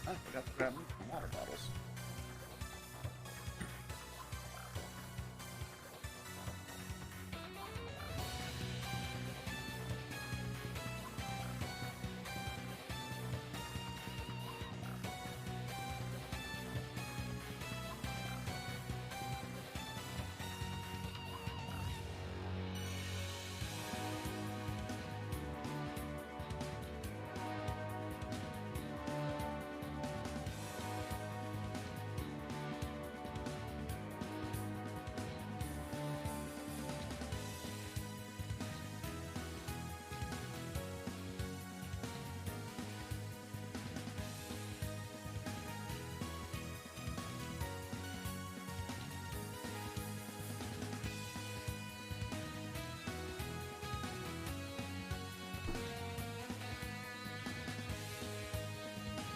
I forgot to grab water bottles.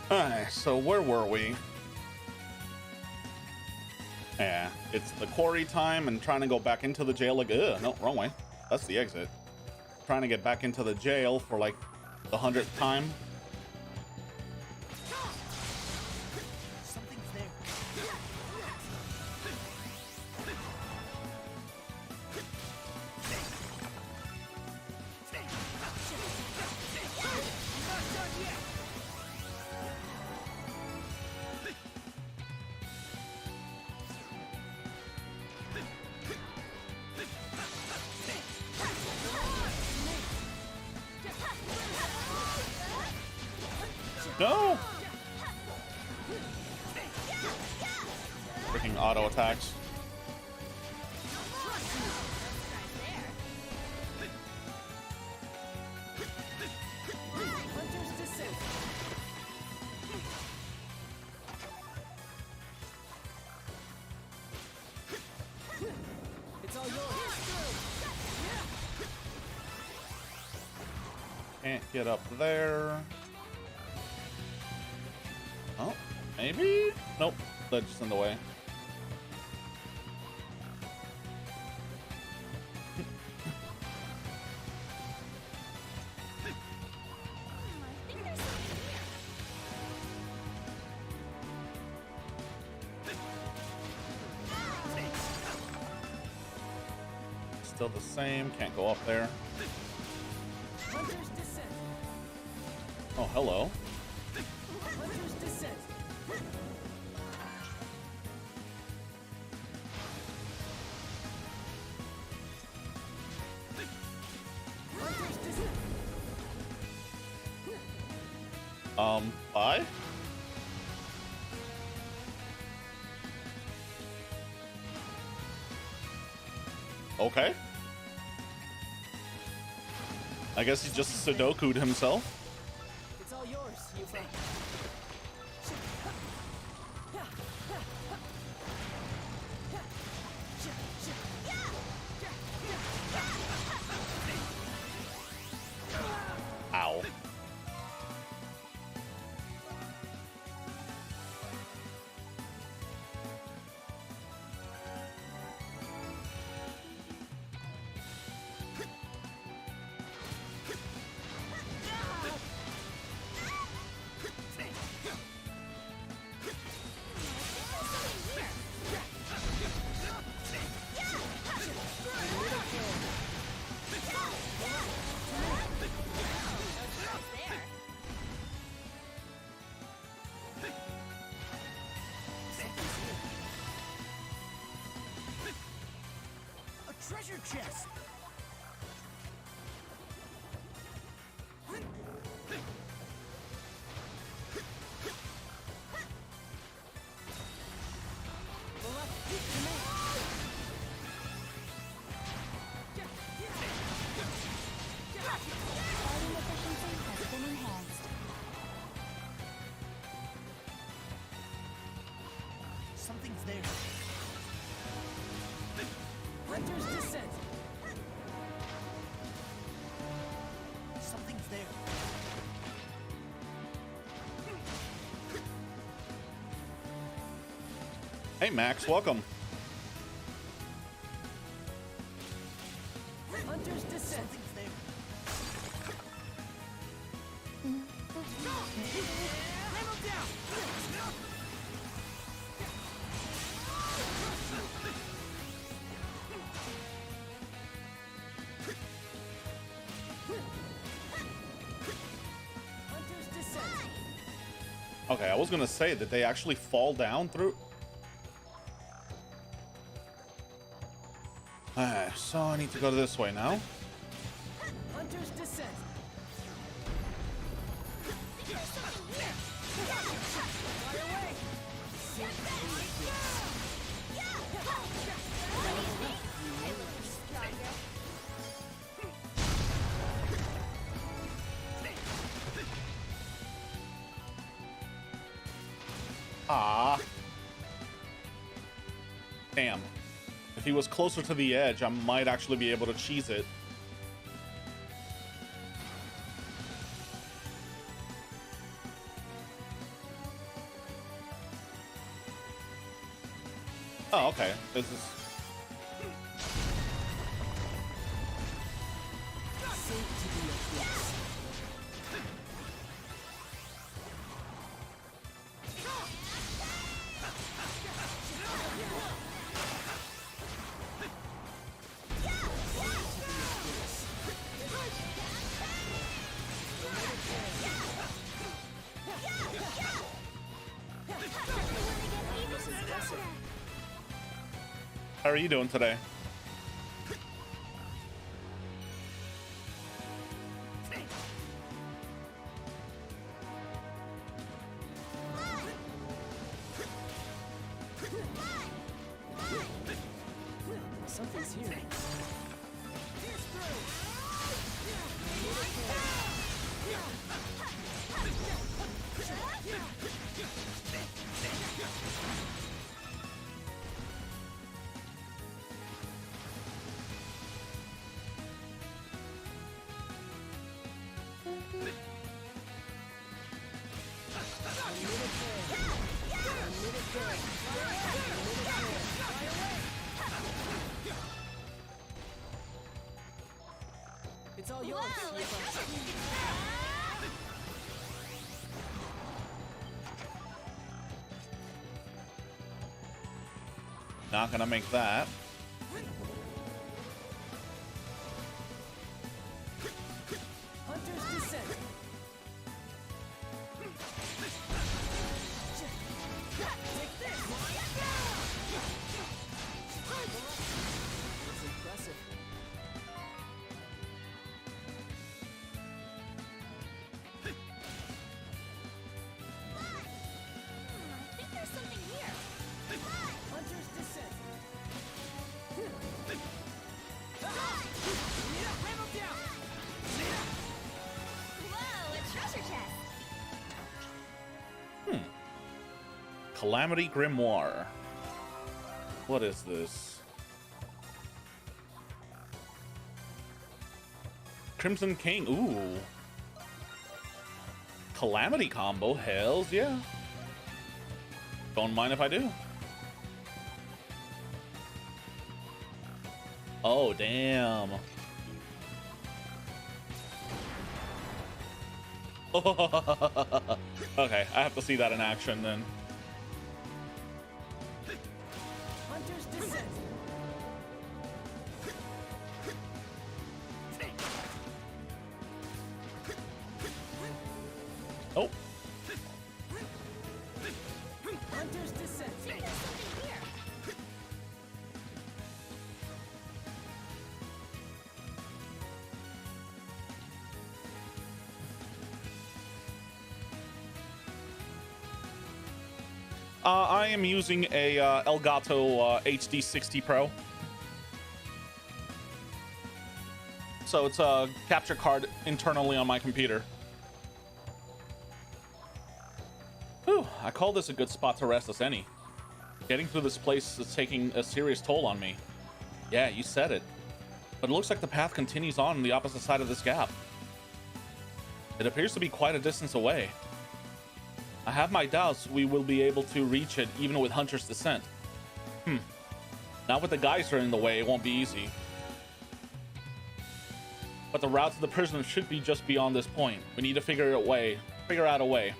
Alright, so where were we? Yeah, it's the quarry time and trying to go back into the jail like, ugh, no, wrong way. That's the exit. Trying to get back into the jail for like the 100th time. Something's there. No! Freaking auto attacks. Can't get up there. Oh, maybe? Nope, ledge is in the way. Still the same, can't go up there. Oh, hello. Bye? Okay. I guess he just Sudoku'd himself. It's all yours, Yuffie. Ow. Treasure chest! Something's there. Hunter's descent. Something's there. Hey Max, welcome. Hunter's descent. Something's there. Hunter's descent. Okay, I was gonna say that they actually fall down through. So I need to go this way now. Hunter's descent. Fire away. Ah. Damn. If he was closer to the edge, I might actually be able to cheese it. Oh, okay. This is... How are you doing today? Something's here. It's all yours. Not gonna make that. Hunter's descent. Take this. That's impressive. I think there's something here. Hunter's descent. Whoa, a treasure chest. Calamity Grimoire. What is this? Crimson King. Ooh. Calamity combo. Hells yeah. Don't mind if I do. Oh, damn. Okay, I have to see that in action then. Hunter's descent. Oh, Hunter's descent. There's something here. I am using a Elgato HD 60 Pro. So it's a capture card internally on my computer. Whew, I call this a good spot to rest as any. Getting through this place is taking a serious toll on me. Yeah, you said it. But it looks like the path continues on the opposite side of this gap. It appears to be quite a distance away. I have my doubts we will be able to reach it even with Hunter's Descent. Now with the geyser in the way, it won't be easy. But the route to the prison should be just beyond this point. We need to figure out a way.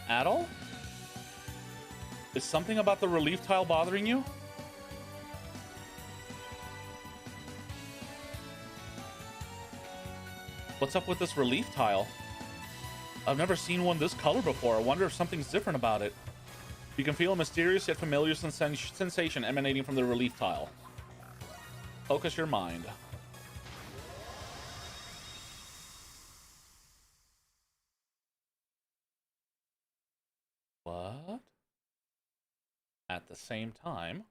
Adol? Is something about the relief tile bothering you? What's up with this relief tile? I've never seen one this color before. I wonder if something's different about it. You can feel a mysterious yet familiar sensation emanating from the relief tile. Focus your mind. What? At the same time?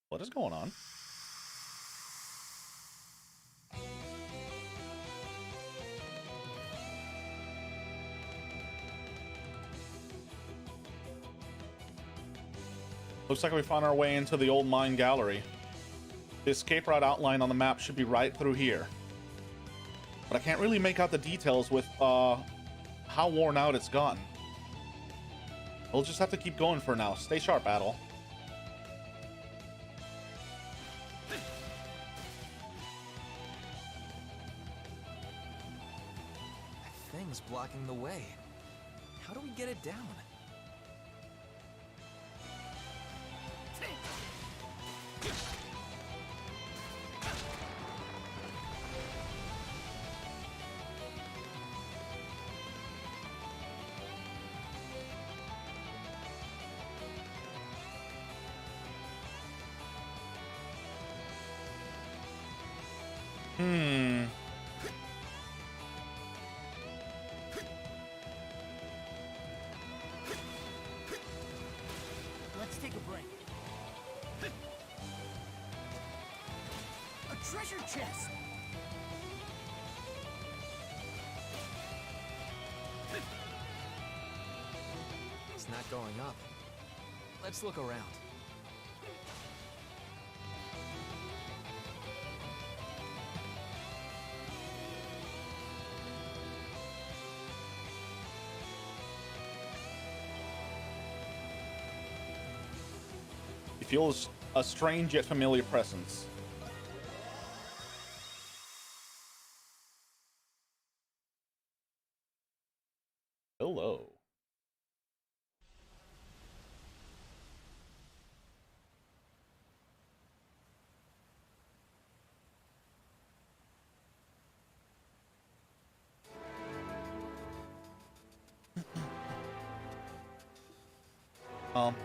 What is going on? Looks like we found our way into the old mine gallery. The escape route outline on the map should be right through here. But I can't really make out the details with how worn out it's gotten. We'll just have to keep going for now. Stay sharp, Adol. That thing's blocking the way. How do we get it down? Let's take a break. A treasure chest! It's not going up. Let's look around. It feels a strange yet familiar presence. Hello.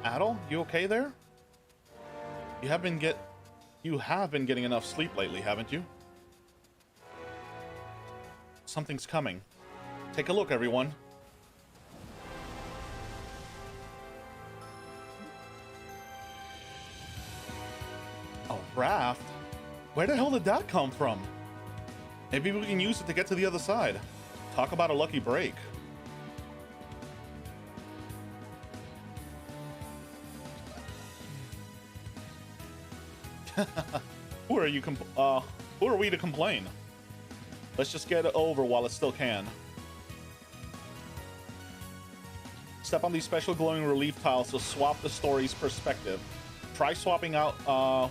Adol, you okay there? You have been getting enough sleep lately, haven't you? Something's coming. Take a look, everyone. A raft? Where the hell did that come from? Maybe we can use it to get to the other side. Talk about a lucky break. Who are we to complain? Let's just get it over while it still can. Step on these special glowing relief tiles to swap the story's perspective. Try swapping out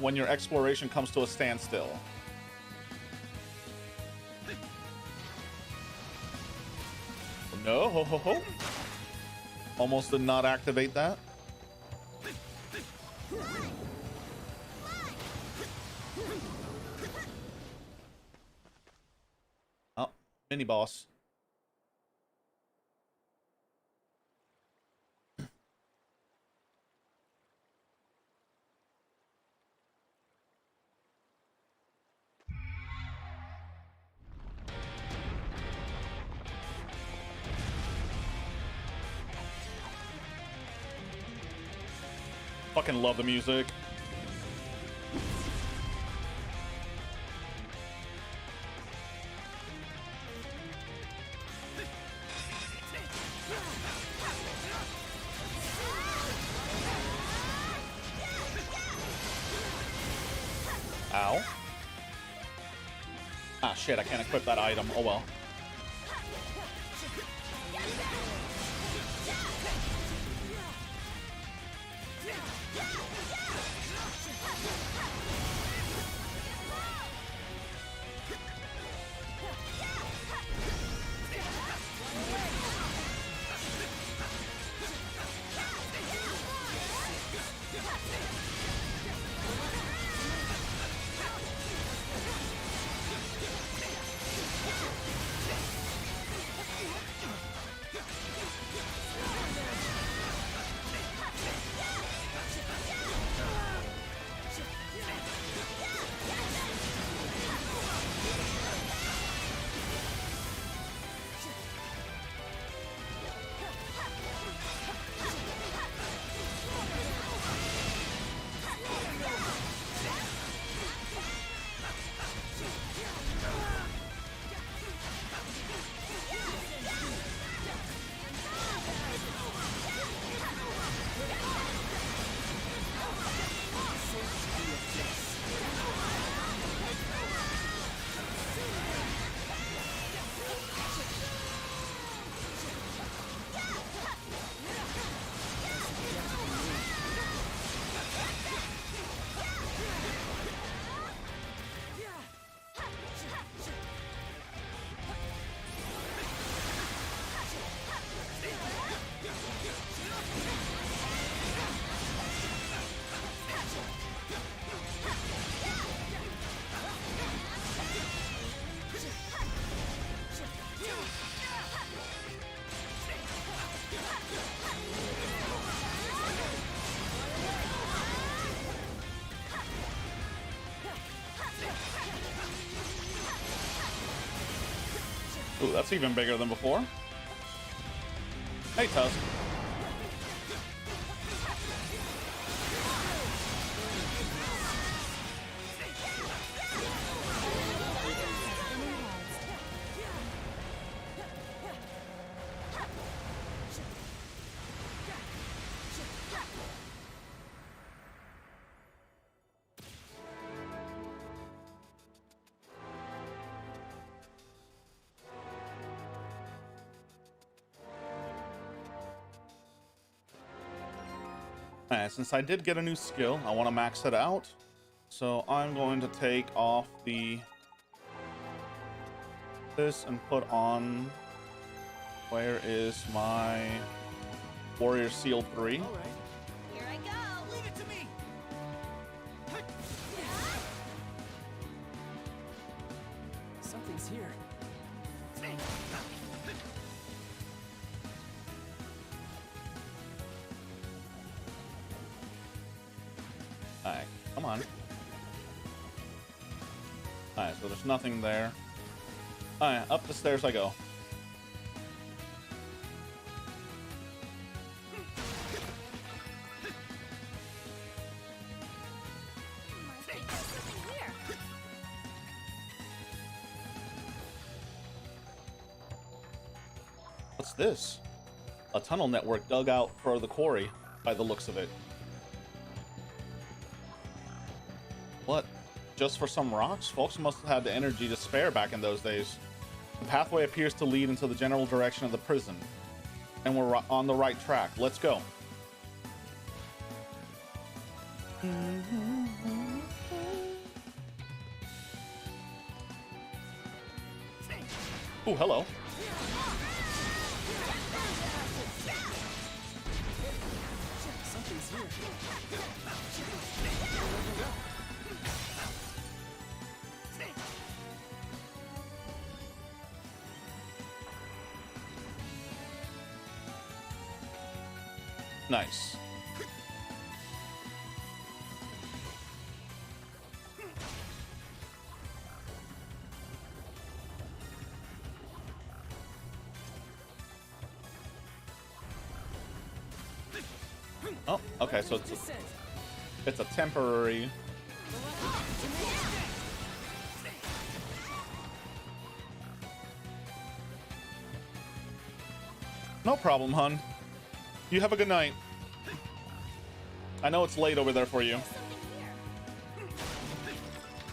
when your exploration comes to a standstill. No, ho ho ho. Almost did not activate that. Oh, mini boss. Fucking love the music. Ow. Ah, shit, I can't equip that item. Oh well. that's even bigger than before. Hey, Tusk. Alright, since I did get a new skill, I want to max it out. So I'm going to take off this and put on, where is my Warrior Seal 3? All right. Here I go. Leave it to me. Something's here. Alright, come on. Alright, so there's nothing there. Alright, up the stairs I go. I think there's something here. What's this? A tunnel network dug out for the quarry, by the looks of it. What? Just for some rocks? Folks must have had the energy to spare back in those days. The pathway appears to lead into the general direction of the prison. And we're on the right track. Let's go. Ooh, hello. Something's here. Nice. Oh, okay, so it's a temporary. No problem, hun. You have a good night. I know it's late over there for you. Something here.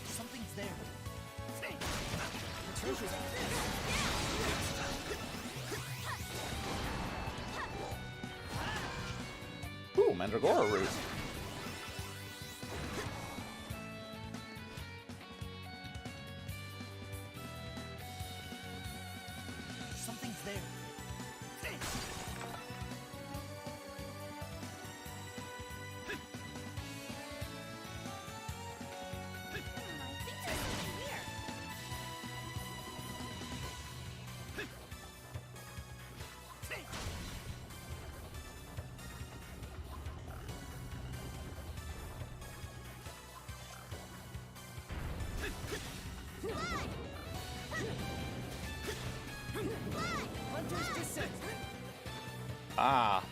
Something's there. The treasure's Ooh, Mandragora root. Something's there. I think there's something here. Hunter's descent. Ah.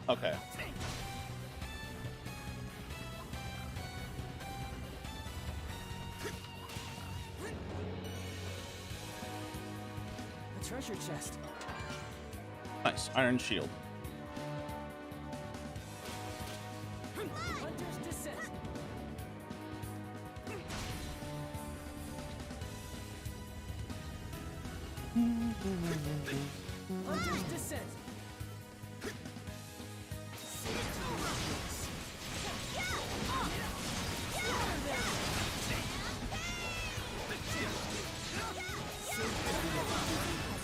Okay. The treasure. treasure chest. Nice. Iron shield. Hunter's descent. Hunter's descent. Has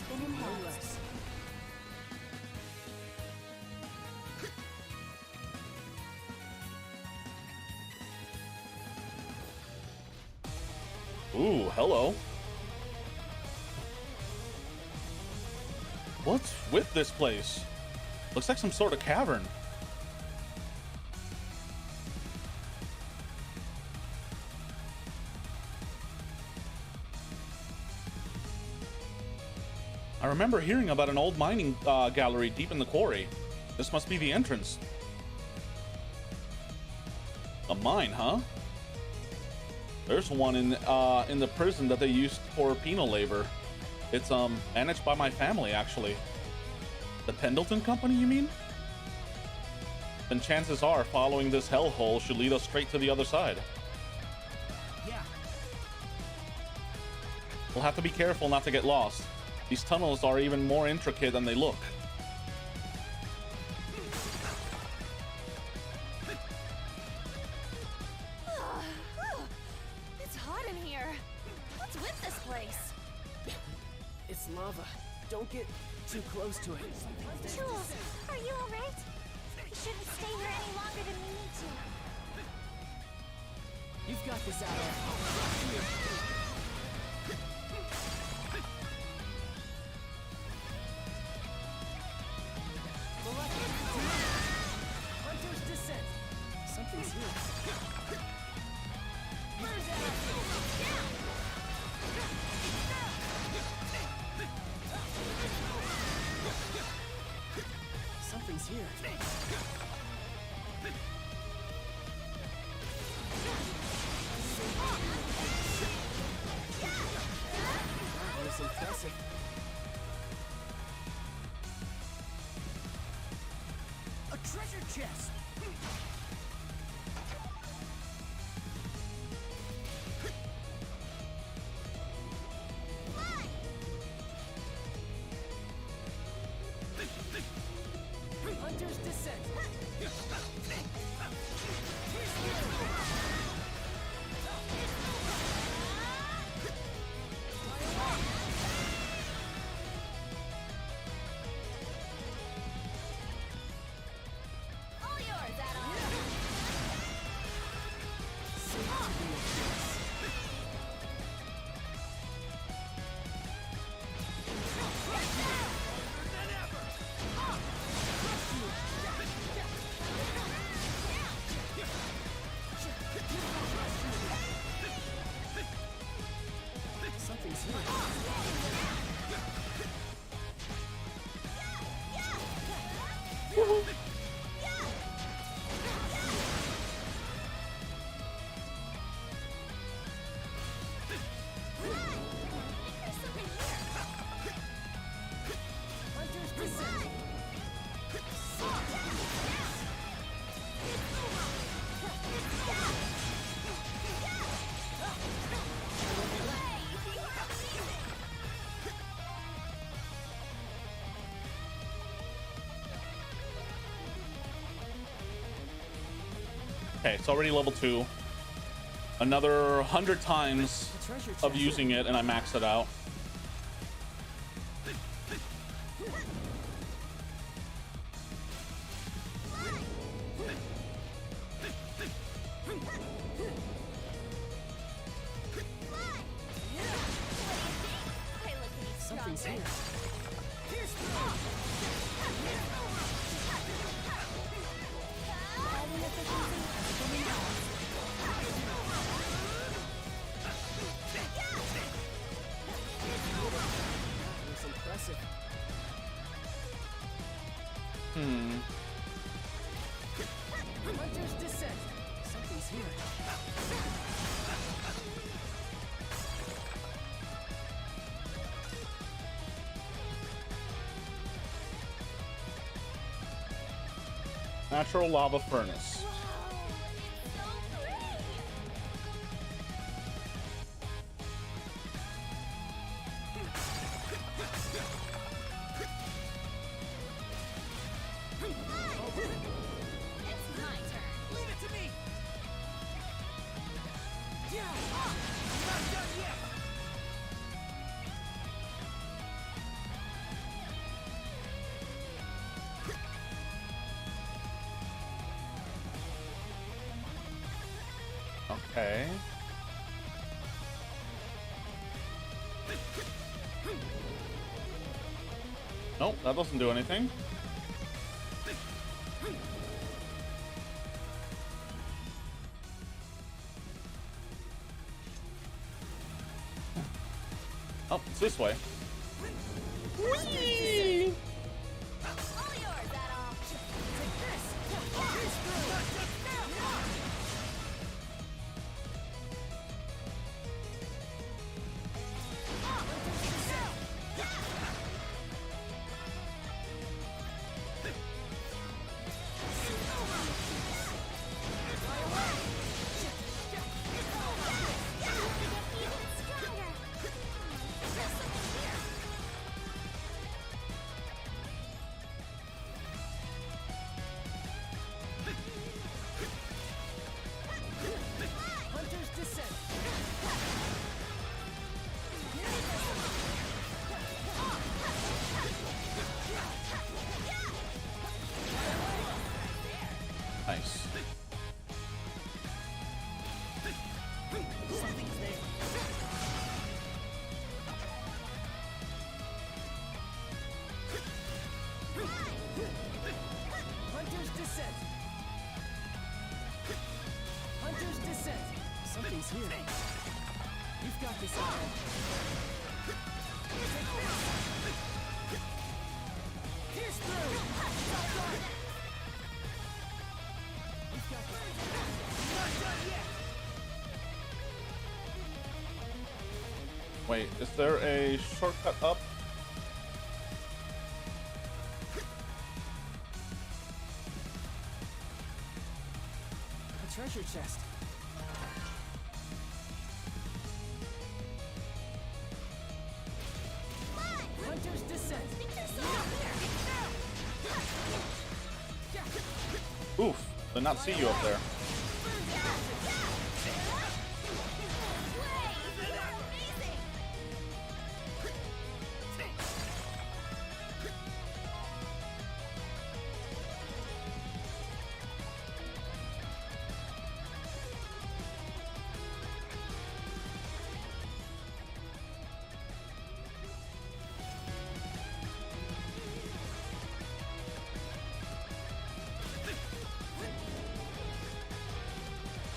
been enhanced. Ooh, hello. What's with this place? Looks like some sort of cavern. I remember hearing about an old mining gallery deep in the quarry. This must be the entrance. A mine, huh? There's one in the prison that they used for penal labor. It's managed by my family, actually. The Pendleton Company, you mean? Then chances are following this hellhole should lead us straight to the other side. Yeah. We'll have to be careful not to get lost. These tunnels are even more intricate than they look. It's hot in here. What's with this place? It's lava. Don't get too close to it. Jules, are you alright? We shouldn't stay here any longer than we need to. You've got this, Aloy. Hunter's descent. Something's here. Something's here. That was impressive. A treasure chest. Hunter's descent. All yours, Adol. Something's here. There's something here. Hunter's descent. Okay, it's already level 2. Another 100 times A treasure chest. of using it and I max it out. I look to be Something's stronger. here. Fighting efficiency has been enhanced. That was impressive. Hunter's descent. Something's here. Natural lava furnace. Whoa, it's so pretty. It's my turn. Leave it to me! Yeah! I'm not done yet! Okay. Nope, that doesn't do anything. Oh, it's this way. Whee! All yours, Adol. Take this! Even stronger. Hunter's Descent! Nice. Something's there. Hunter's Descent! Hunter's Descent! Something's here. You've got this, Adol. Pierce through! You've got this. Not done yet! Wait, is there a shortcut up? A treasure chest. Hunter's Descent. Oof, did not see you up there.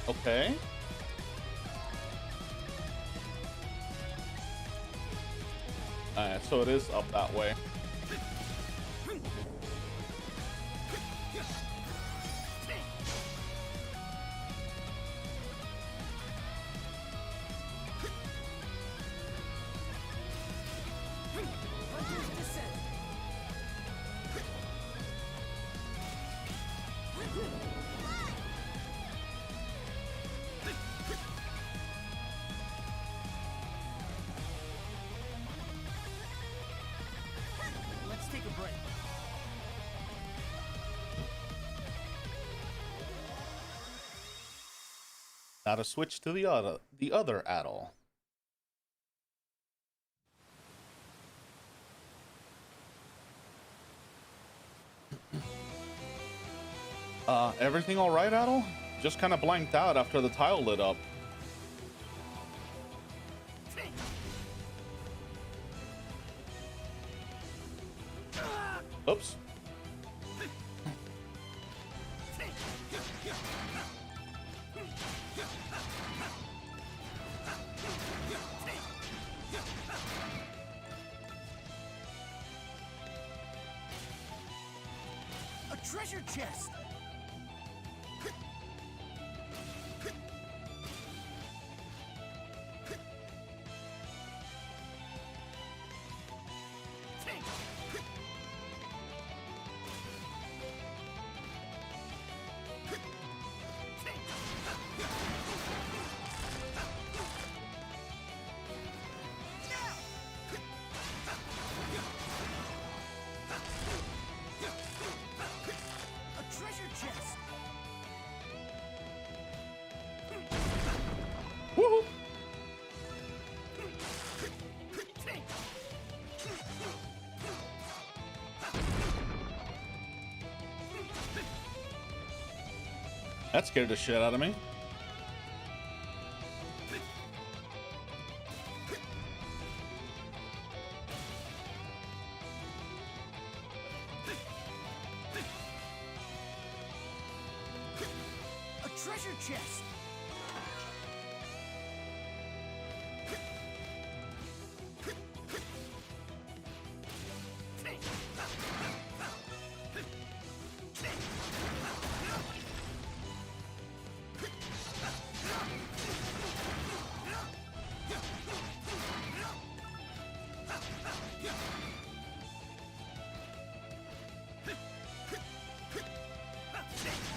Okay. Alright, so it is up that way. Hunter's Descent. Let's take a break. Now to switch to the other Adol. Everything all right, Adol? Just kind of blanked out after the tile lit up. Oops. A treasure chest. chest. Woohoo! That scared the shit out of me. A treasure chest.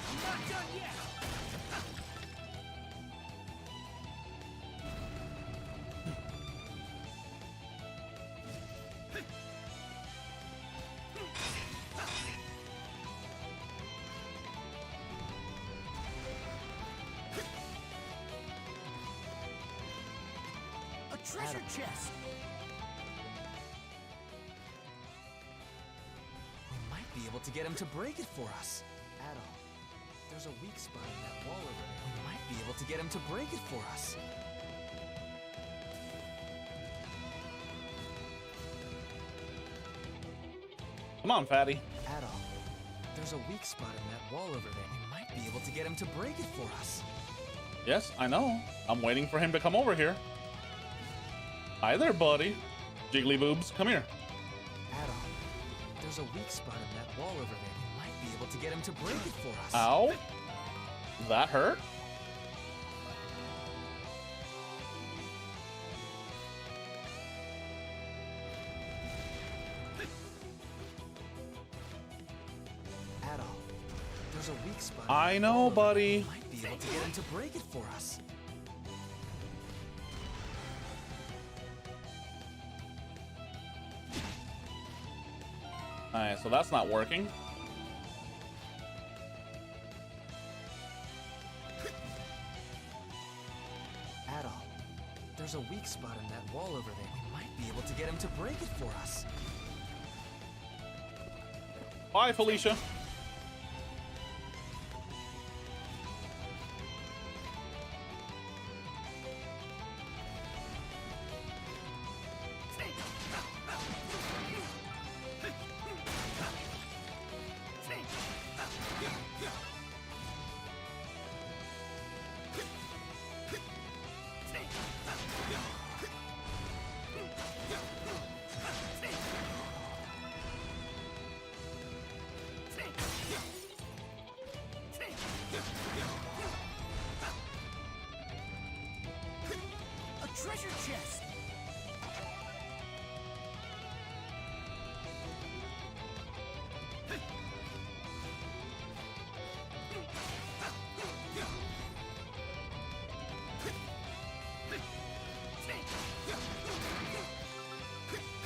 I'm not done yet. A treasure chest. We might be able to get him to break it for us. Adol, there's a weak spot in that wall over there. We might be able to get him to break it for us. Come on, fatty. Adol, there's a weak spot in that wall over there. We might be able to get him to break it for us. Yes, I know. I'm waiting for him to come over here. Hi there, buddy. Jiggly boobs, come here. Adol, there's a weak spot in that wall over there. We might be able to get him to break it for us. Ow. That hurt? Adol, there's a weak spot. in I that know, wall over there. buddy. We might be able to get him to break it for us. Alright, so that's not working. Adol, there's a weak spot in that wall over there. We might be able to get him to break it for us. Bye, Felicia. A treasure chest.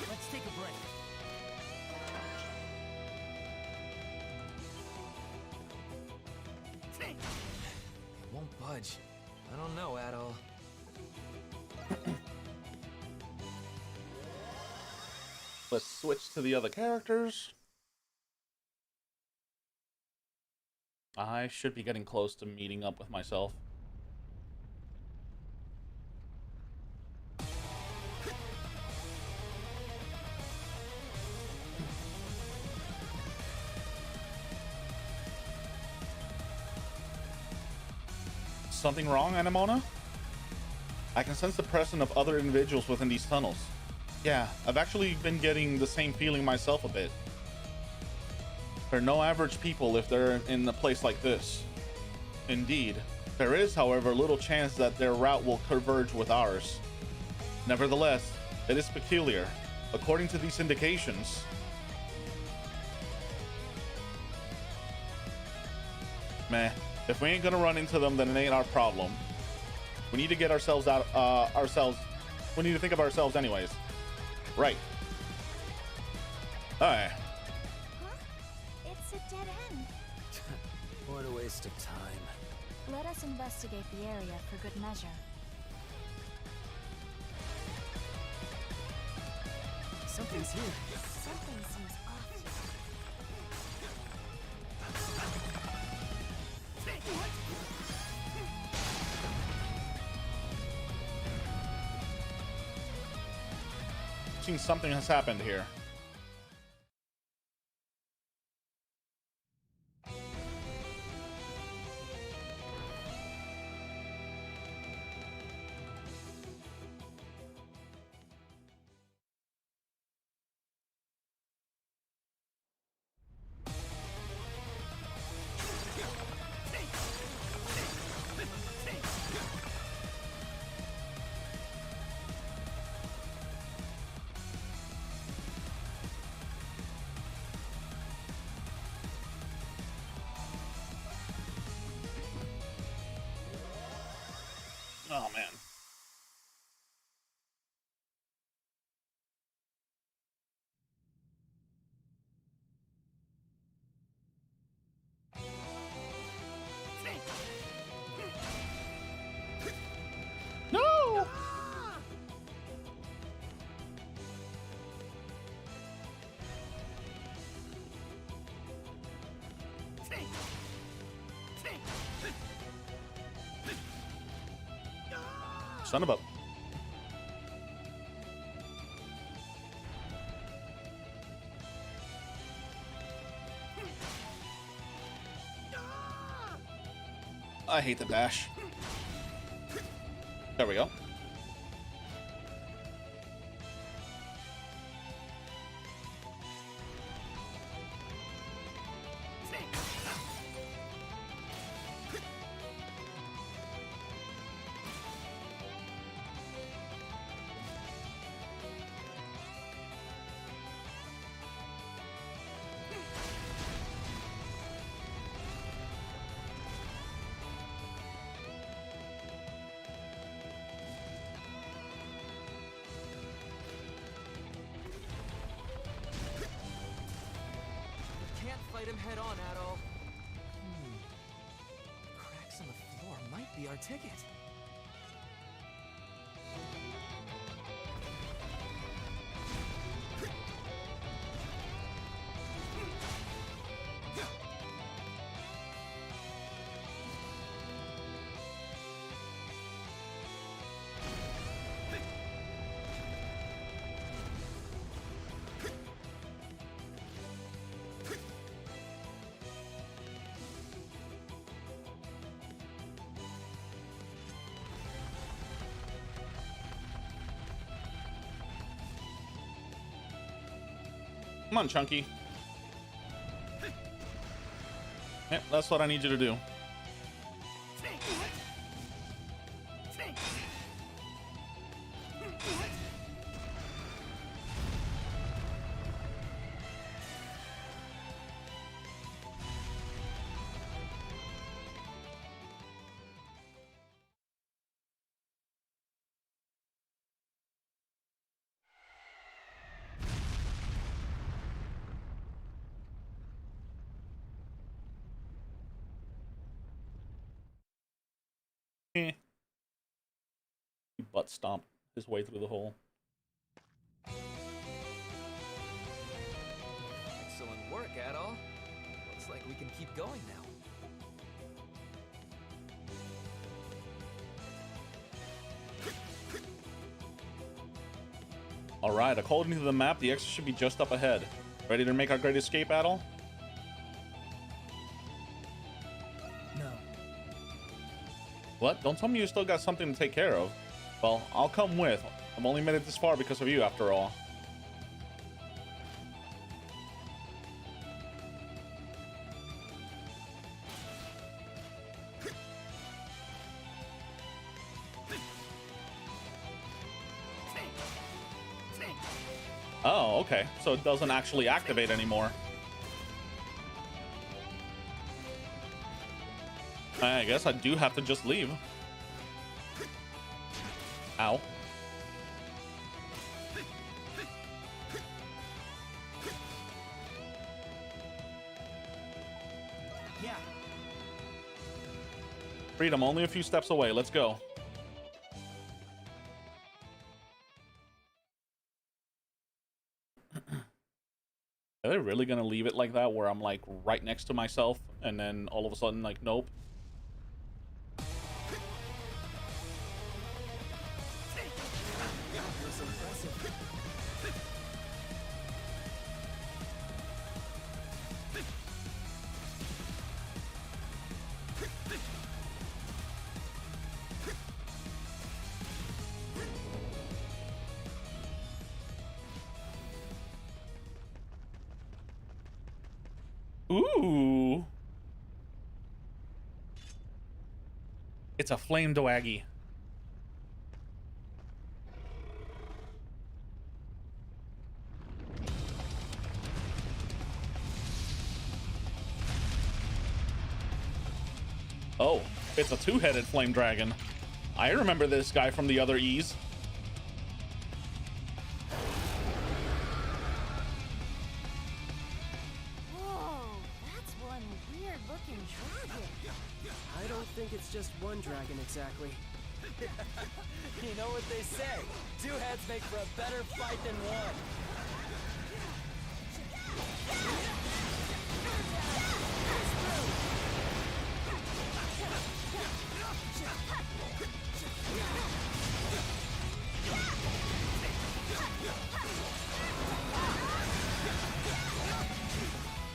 Let's take a break. It won't budge. I don't know, Adol. Let's switch to the other characters. I should be getting close to meeting up with myself. Something wrong, Anemona? I can sense the presence of other individuals within these tunnels. Yeah, I've actually been getting the same feeling myself a bit. They're no average people if they're in a place like this. Indeed. There is, however, little chance that their route will converge with ours. Nevertheless, it is peculiar. According to these indications, meh. If we ain't gonna run into them, then it ain't our problem. We need to get ourselves out, we need to think of ourselves anyways. Right. Alright. Huh? It's a dead end. What a waste of time. Let us investigate the area for good measure. Something's here. Something seems off here. Seems something has happened here. Oh man. No! Son of a... I hate the dash. There we go. Can't fight him head on at all. Cracks on the floor might be our ticket. Come on, Chunky. Yep, that's what I need you to do. Eh. He butt stomped his way through the hole. Excellent work, Adol. Looks like we can keep going now. Alright, according to the map, the exit should be just up ahead. Ready to make our great escape, Adol? No. What? Don't tell me you still got something to take care of. Well, I'll come with. I've only made it this far because of you, after all. Oh, okay. So it doesn't actually activate anymore. I guess I do have to just leave. Ow. Yeah. Freedom, only a few steps away. Let's go. Are they really gonna leave it like that, where I'm like right next to myself, and then all of a sudden, like, nope? Ooh. It's a flame dwaggy. Oh, it's a two-headed flame dragon. I remember this guy from the other E's. Whoa, that's one weird-looking dragon. I don't think it's just one dragon exactly. You know what they say? Two heads make for a better fight than one.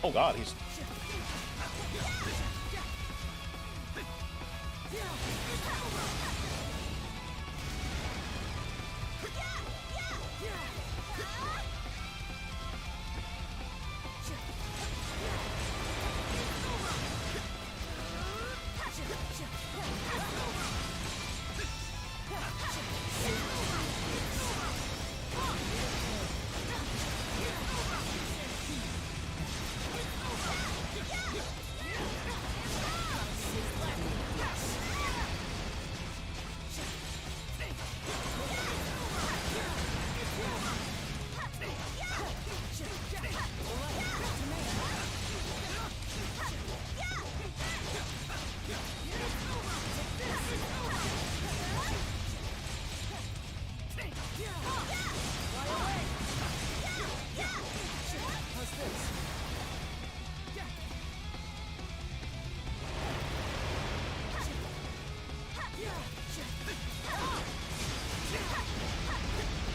Oh god, he's...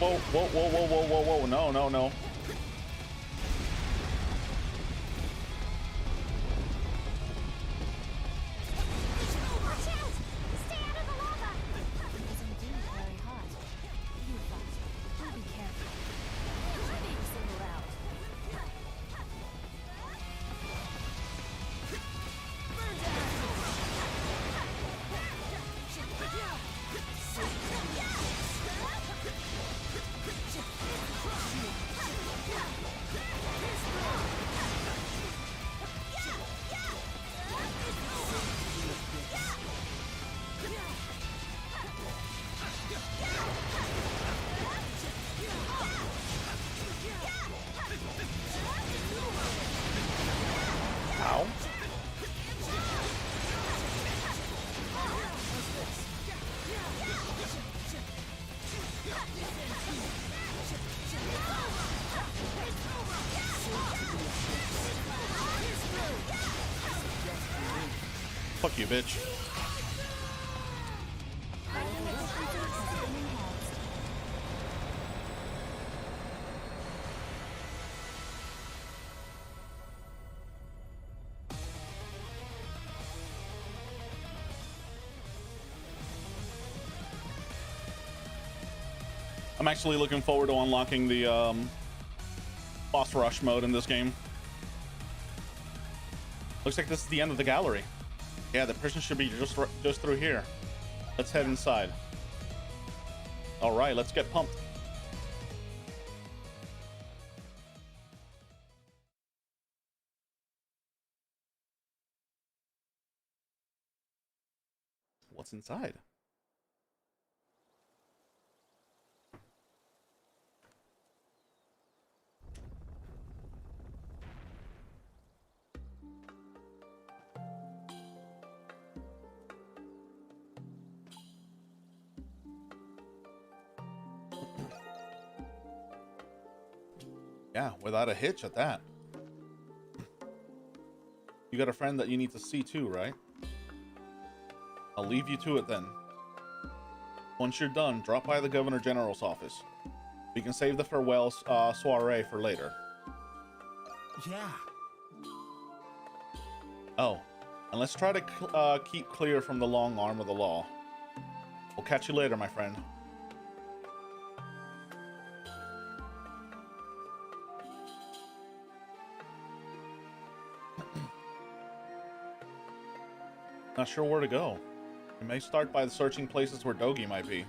Whoa, whoa, whoa, whoa, whoa, whoa, whoa, no, no, no. Watch out! Stay out of the lava! It is indeed very hot. You Fox, do be careful. You're being singled out. Burn Ow. Fuck you, bitch. I'm actually looking forward to unlocking the boss rush mode in this game. Looks like this is the end of the gallery. Yeah, the prison should be just through here. Let's head inside. All right, let's get pumped. What's inside? Yeah, without a hitch at that. You got a friend that you need to see too, right? I'll leave you to it then. Once you're done, drop by the Governor General's office. We can save the farewell soiree for later. Yeah. Oh, and let's try to keep clear from the long arm of the law. We'll catch you later, my friend. Not sure where to go. We may start by searching places where Dogi might be.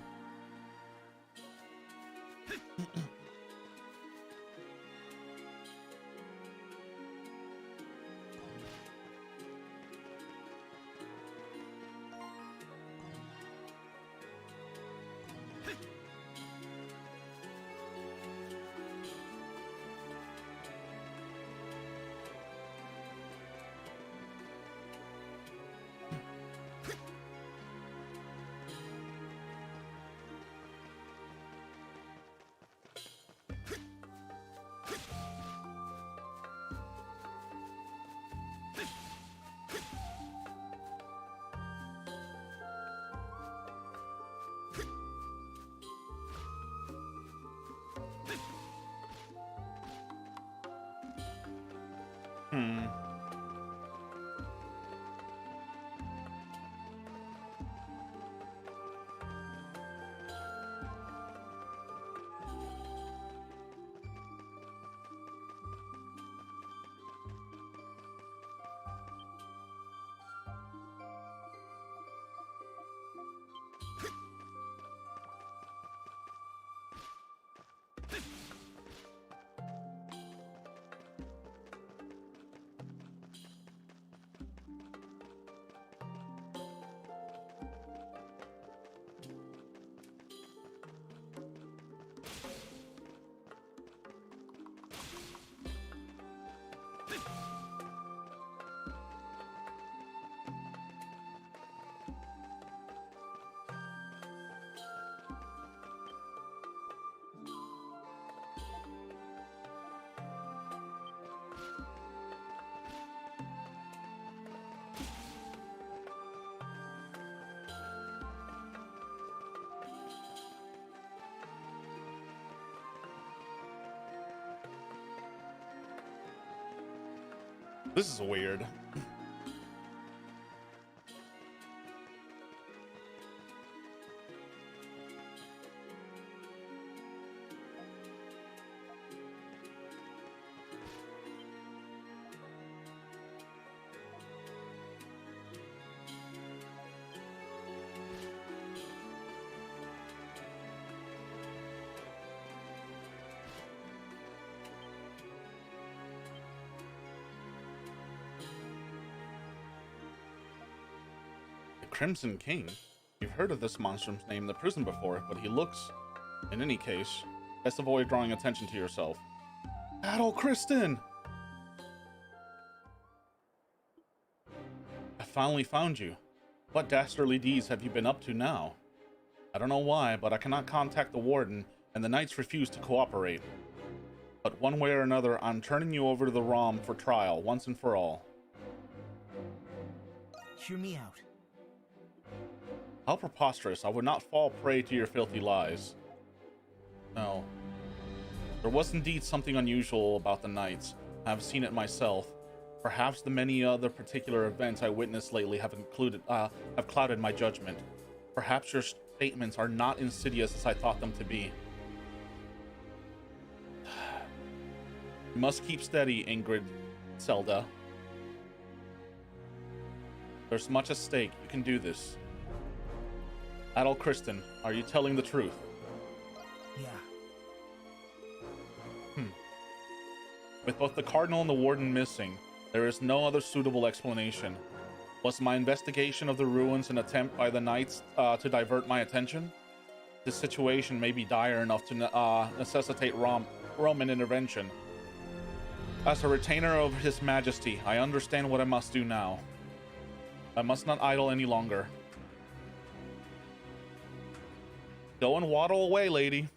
This is weird. Crimson King? You've heard of this monstrum's name in the prison before, but he looks... In any case, best avoid drawing attention to yourself. Adol Kristen! I finally found you. What dastardly deeds have you been up to now? I don't know why, but I cannot contact the warden, and the knights refuse to cooperate. But one way or another, I'm turning you over to the ROM for trial, once and for all. Hear me out. How preposterous. I would not fall prey to your filthy lies. No. There was indeed something unusual about the knights. I have seen it myself. Perhaps the many other particular events I witnessed lately have clouded my judgment. Perhaps your statements are not insidious as I thought them to be. You must keep steady, Ingrid Zelda. There's much at stake. You can do this. Adol Kristen, are you telling the truth? Yeah. With both the Cardinal and the Warden missing, there is no other suitable explanation. Was my investigation of the ruins an attempt by the Knights to divert my attention? This situation may be dire enough to necessitate Roman intervention. As a retainer of His Majesty, I understand what I must do now. I must not idle any longer. Go and waddle away, lady.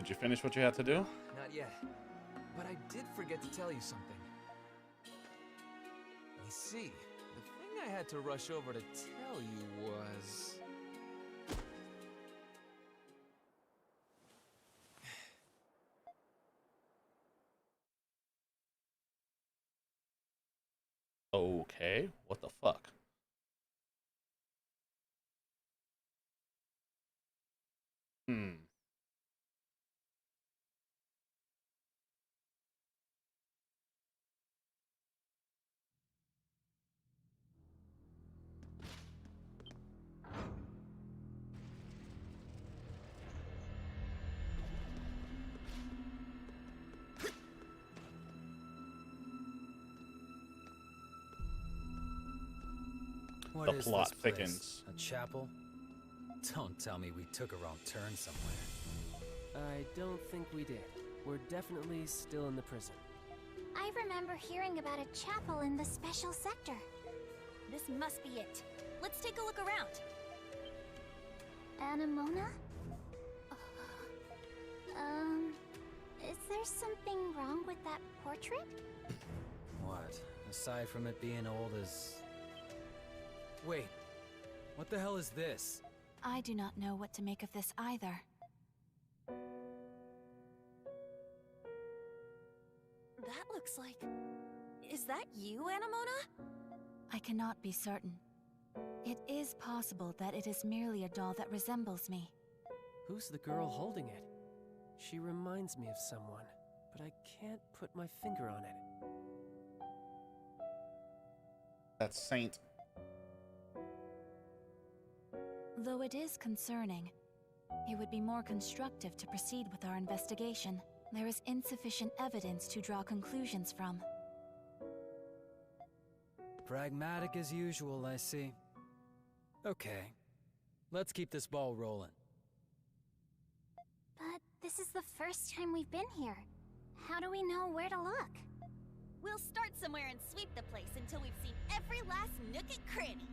Did you finish what you had to do? Not yet. But I did forget to tell you something. You see, the thing I had to rush over to tell you was... Okay, what the fuck? Hmm. What The is plot this place? thickens. A chapel? Don't tell me we took a wrong turn somewhere. I don't think we did. We're definitely still in the prison. I remember hearing about a chapel in the special sector. This must be it. Let's take a look around. Anemona? Is there something wrong with that portrait? What? Aside from it being old as... Wait. What the hell is this? I do not know what to make of this either. That looks like... Is that you, Anemona? I cannot be certain. It is possible that it is merely a doll that resembles me. Who's the girl holding it? She reminds me of someone, but I can't put my finger on it. That's Saint. Though it is concerning, it would be more constructive to proceed with our investigation. There is insufficient evidence to draw conclusions from. Pragmatic as usual, I see. Okay. Let's keep this ball rolling. But this is the first time we've been here. How do we know where to look? We'll start somewhere and sweep the place until we've seen every last nook and cranny.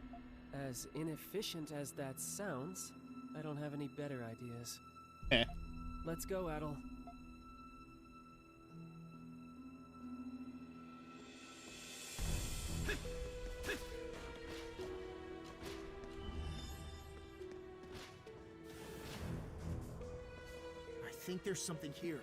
As inefficient as that sounds, I don't have any better ideas. Eh. Let's go, Adel. I think there's something here.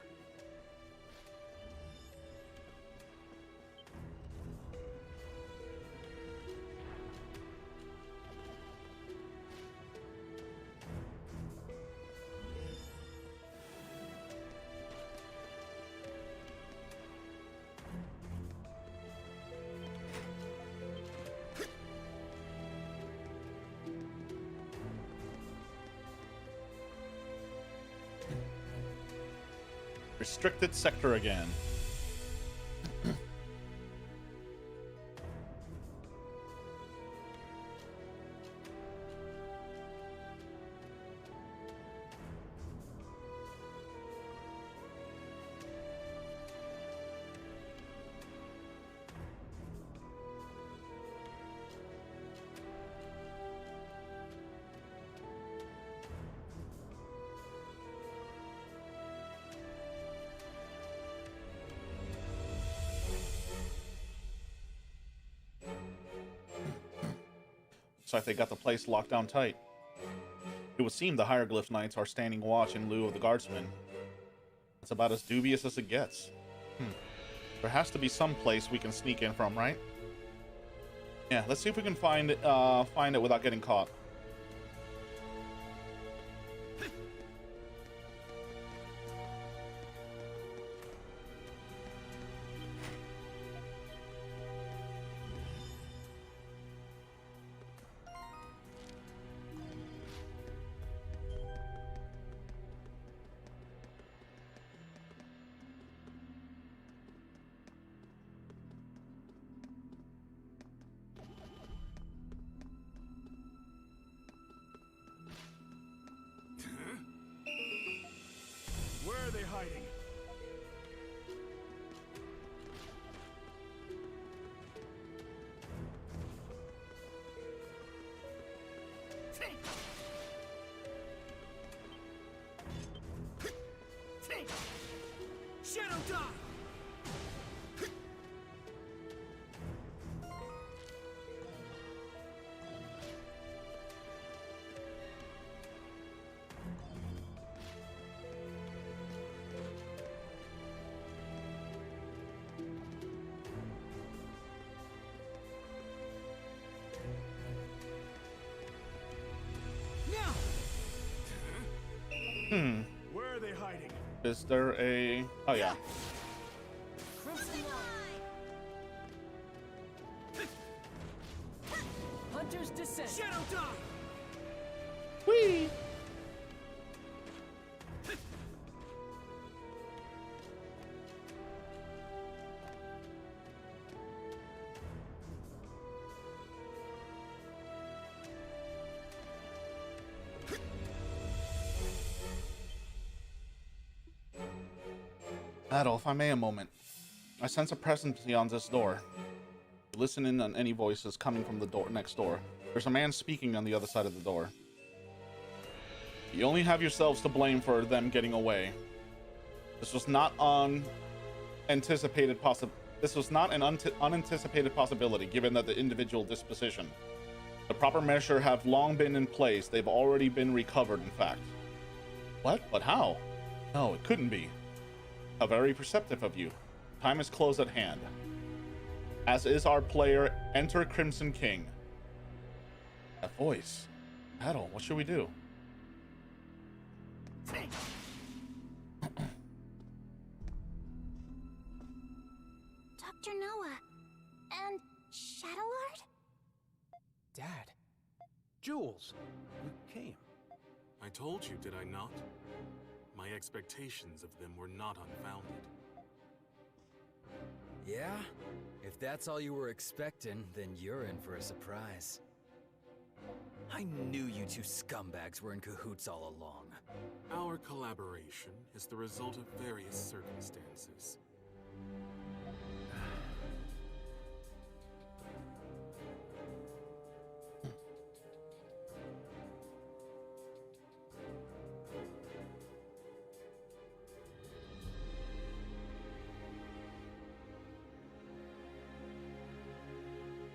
Restricted sector again. Looks like they got the place locked down tight. It would seem the hieroglyph knights are standing watch in lieu of the guardsmen. That's about as dubious as it gets. There has to be some place we can sneak in from, right? Yeah, let's see if we can find it without getting caught. Where are they hiding? Shadow Die! Where are they hiding? Is there a... Oh, yeah. Hunter's Descent. Shadow Die! Whee! Adol, if I may a moment. I sense a presence beyond this door. Listen in on any voices coming from the door next door. There's a man speaking on the other side of the door. You only have yourselves to blame for them getting away. This was not an unanticipated possibility given that the individual disposition. The proper measure have long been in place. They've already been recovered, in fact. What? But how? No, it couldn't be. How very perceptive of you. Time is close at hand. As is our player, enter Crimson King. That voice. Adol, what should we do? Dr. Noah and Shadowlord? Dad. Jules, you came. I told you, did I not? My expectations of them were not unfounded. Yeah? If that's all you were expecting, then you're in for a surprise. I knew you two scumbags were in cahoots all along. Our collaboration is the result of various circumstances.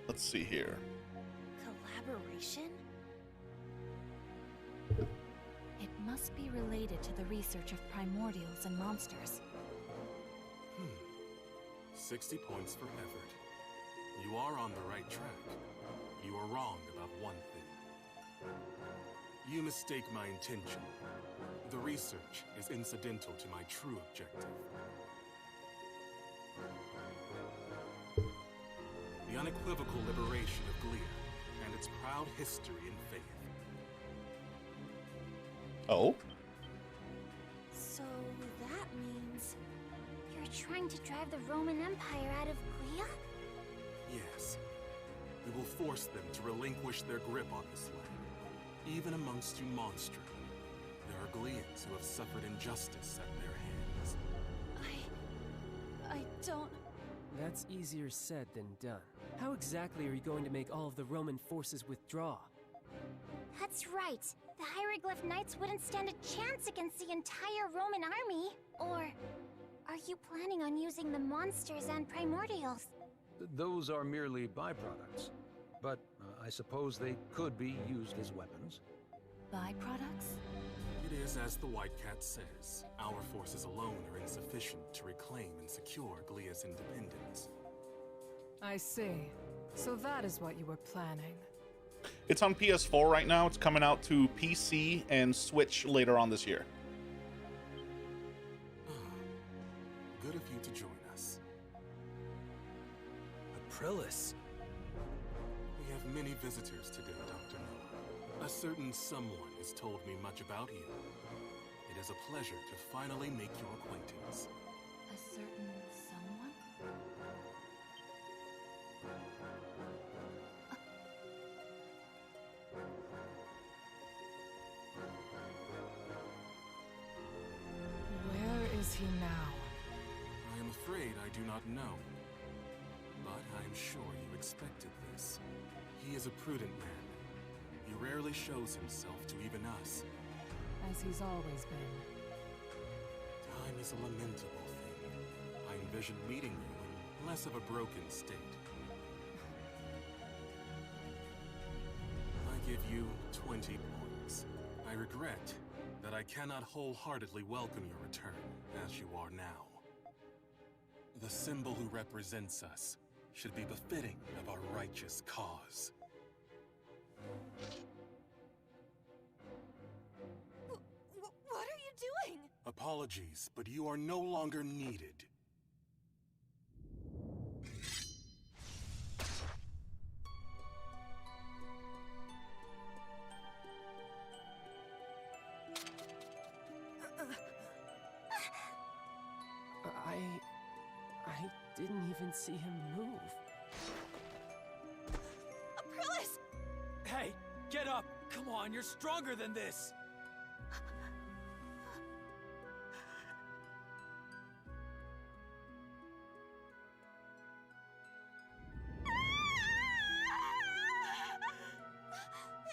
Let's see here. Collaboration? It must be related to the research of primordials and monsters. 60 points for effort. You are on the right track. You are wrong about one thing. You mistake my intention. The research is incidental to my true objective. The unequivocal liberation of Glia and its proud history and faith. Oh? So that means you're trying to drive the Roman Empire out of Glia? Yes. We will force them to relinquish their grip on this land. Even amongst you Monstrum, there are Glians who have suffered injustice at their hands. I don't... That's easier said than done. How exactly are you going to make all of the Roman forces withdraw? That's right. The Hieroglyph Knights wouldn't stand a chance against the entire Roman army. Or are you planning on using the monsters and primordials? Those are merely byproducts. But I suppose they could be used as weapons. Byproducts? It is as the White Cat says. Our forces alone are insufficient to reclaim and secure Glia's independence. I see. So that is what you were planning. It's on PS4 right now. It's coming out to PC and Switch later on this year. Good of you to join us. Aprilis. We have many visitors today, Dr. Noah. A certain someone has told me much about you. It is a pleasure to finally make your acquaintance. A certain someone? Where is he now? I am afraid I do not know. But I am sure you expected this. He is a prudent man. He rarely shows himself to even us. As he's always been. Time is a lamentable thing. envisioned meeting you in less of a broken state. I give you 20 points. I regret that I cannot wholeheartedly welcome your return as you are now. The symbol who represents us should be befitting of our righteous cause. What are you doing? Apologies, but you are no longer needed. I didn't even see him move. Aprillis! Hey, get up! Come on, you're stronger than this!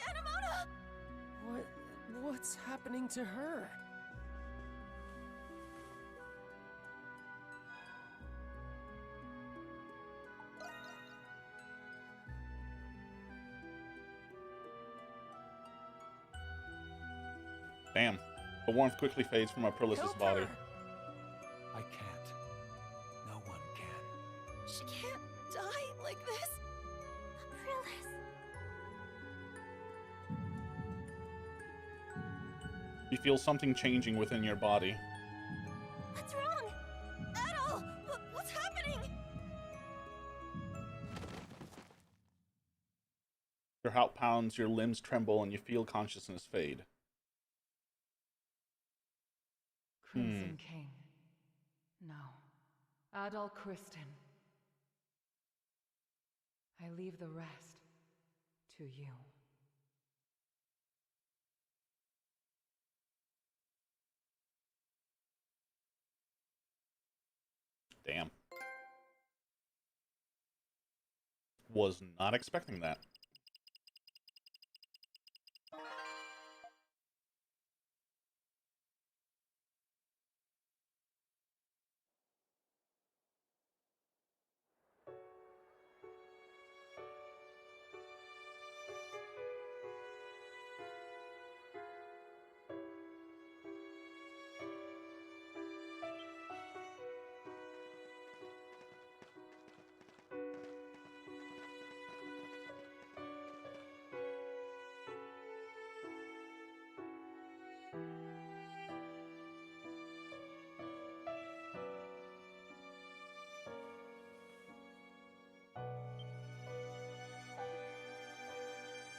Anemona! What's happening to her? Damn. The warmth quickly fades from Aprillis' body. I can't. No one can. She can't die like this. Aprillis. You feel something changing within your body. What's wrong? Adol! What's happening? Your heart pounds, your limbs tremble, and you feel consciousness fade. Crimson King. No. Adol Kristen. I leave the rest to you. Damn. Was not expecting that.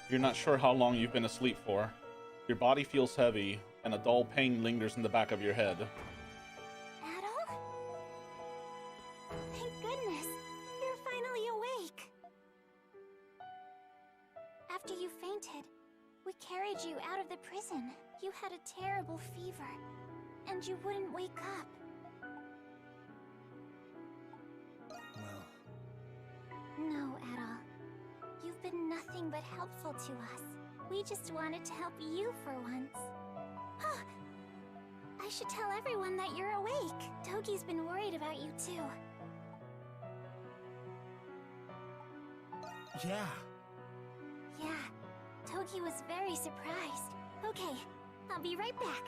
You're not sure how long you've been asleep for. Your body feels heavy, and a dull pain lingers in the back of your head. Adol? Thank goodness. You're finally awake. After you fainted, we carried you out of the prison. You had a terrible fever, and you wouldn't wake up. Well... No, Adol. You've been nothing but helpful to us. We just wanted to help you for once. Huh. I should tell everyone that you're awake. Togi's been worried about you too. Yeah. Yeah. Togi was very surprised. Okay, I'll be right back.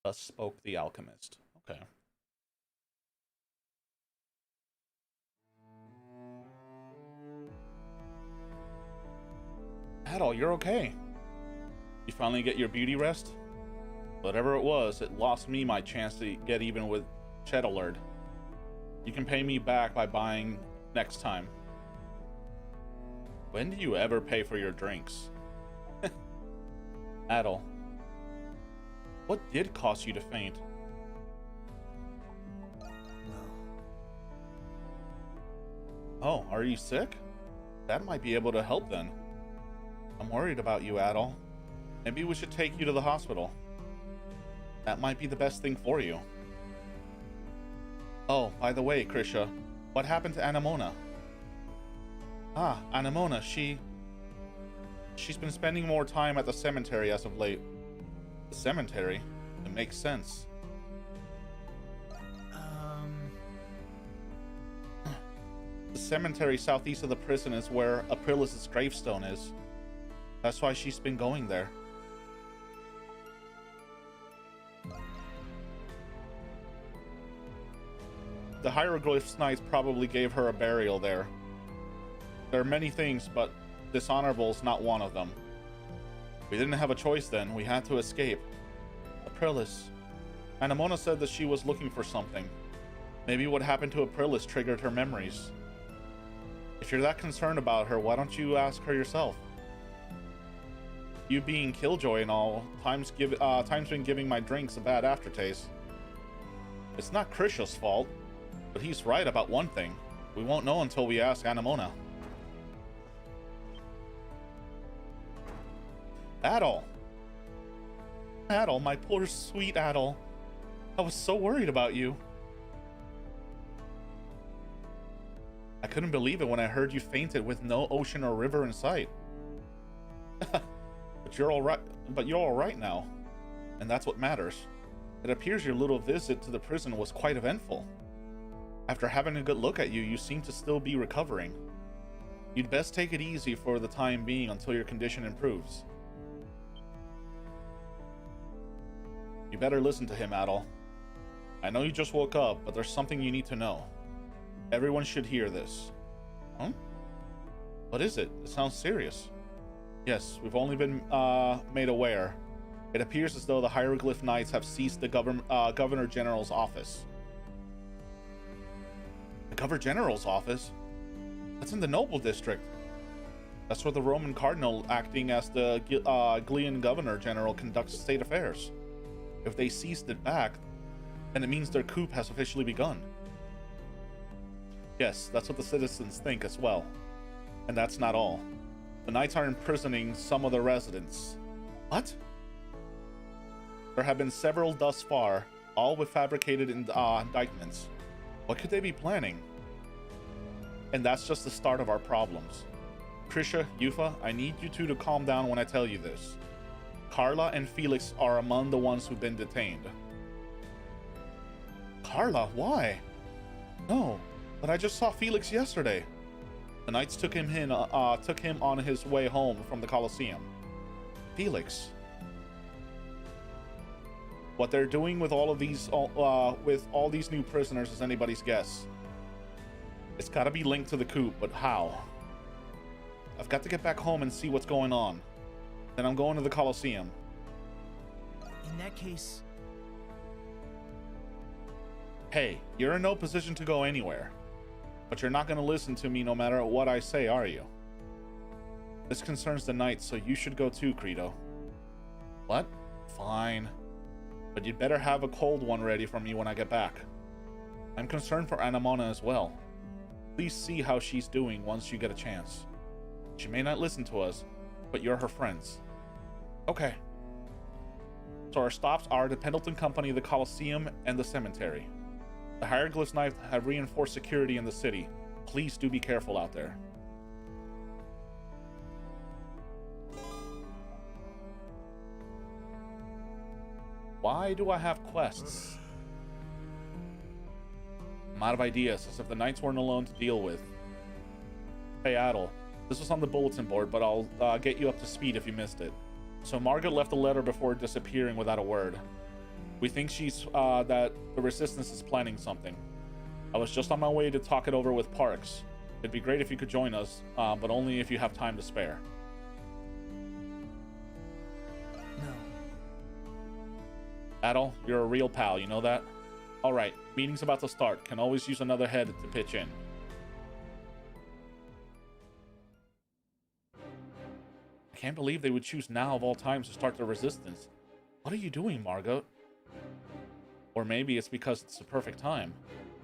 Thus spoke the alchemist. Okay. Adol, you're okay. You finally get your beauty rest? Whatever it was, it lost me my chance to get even with Chedalard. You can pay me back by buying next time. When do you ever pay for your drinks? Adol. What did cause you to faint? Oh, are you sick? That might be able to help then. I'm worried about you, Adol. Maybe we should take you to the hospital. That might be the best thing for you. Oh, by the way, Krisha, what happened to Anemona? Ah, Anemona, she's been spending more time at the cemetery as of late. The cemetery? It makes sense. The cemetery southeast of the prison is where Aprilis' gravestone is. That's why she's been going there. The Hieroglyphs Knights probably gave her a burial there. There are many things, but dishonorable's not one of them. We didn't have a choice then. We had to escape. Aprilis. Anemona said that she was looking for something. Maybe what happened to Aprilis triggered her memories. If you're that concerned about her, why don't you ask her yourself? You being Killjoy and all, time's been giving my drinks a bad aftertaste. It's not Krisha's fault, but he's right about one thing. We won't know until we ask Anemona. Adol! Adol, my poor sweet Adol. I was so worried about you. I couldn't believe it when I heard you fainted with no ocean or river in sight. But you're all right now, and that's what matters. It appears your little visit to the prison was quite eventful. After having a good look at you, you seem to still be recovering. You'd best take it easy for the time being until your condition improves. You better listen to him, Adol. I know you just woke up, but there's something you need to know. Everyone should hear this. Huh? What is it? It sounds serious. Yes, we've only been made aware. It appears as though the Hieroglyph Knights have seized the Governor General's office. The Governor General's office? That's in the Noble District. That's where the Roman Cardinal, acting as the Glean Governor General, conducts state affairs. If they seized it back, then it means their coup has officially begun. Yes, that's what the citizens think as well. And that's not all. The Knights are imprisoning some of the residents. What? There have been several thus far, all with fabricated indictments. What could they be planning? And that's just the start of our problems. Krisha, Yufa, I need you two to calm down when I tell you this. Carla and Felix are among the ones who've been detained. Carla, why? No, but I just saw Felix yesterday. The Knights took him on his way home from the Colosseum. Felix. What they're doing with all of these, with all these new prisoners is anybody's guess. It's got to be linked to the coup, but how? I've got to get back home and see what's going on. Then I'm going to the Colosseum. In that case... Hey, you're in no position to go anywhere. But you're not going to listen to me no matter what I say, are you? This concerns the Knights, so you should go too, Credo. What? Fine. But you'd better have a cold one ready for me when I get back. I'm concerned for Anemona as well. Please see how she's doing once you get a chance. She may not listen to us, but you're her friends. Okay. So our stops are the Pendleton Company, the Colosseum, and the cemetery. The Hieroglyphs Knights have reinforced security in the city. Please do be careful out there. Why do I have quests? I'm out of ideas, as if the Knights weren't alone to deal with. Hey Adol, this was on the bulletin board, but I'll get you up to speed if you missed it. So Margaret left a letter before disappearing without a word. We think that the Resistance is planning something. I was just on my way to talk it over with Parks. It'd be great if you could join us, but only if you have time to spare. No. Adol, you're a real pal, you know that? Alright, meeting's about to start. Can always use another head to pitch in. I can't believe they would choose now of all times to start the Resistance. What are you doing, Margot? Or maybe it's because it's the perfect time.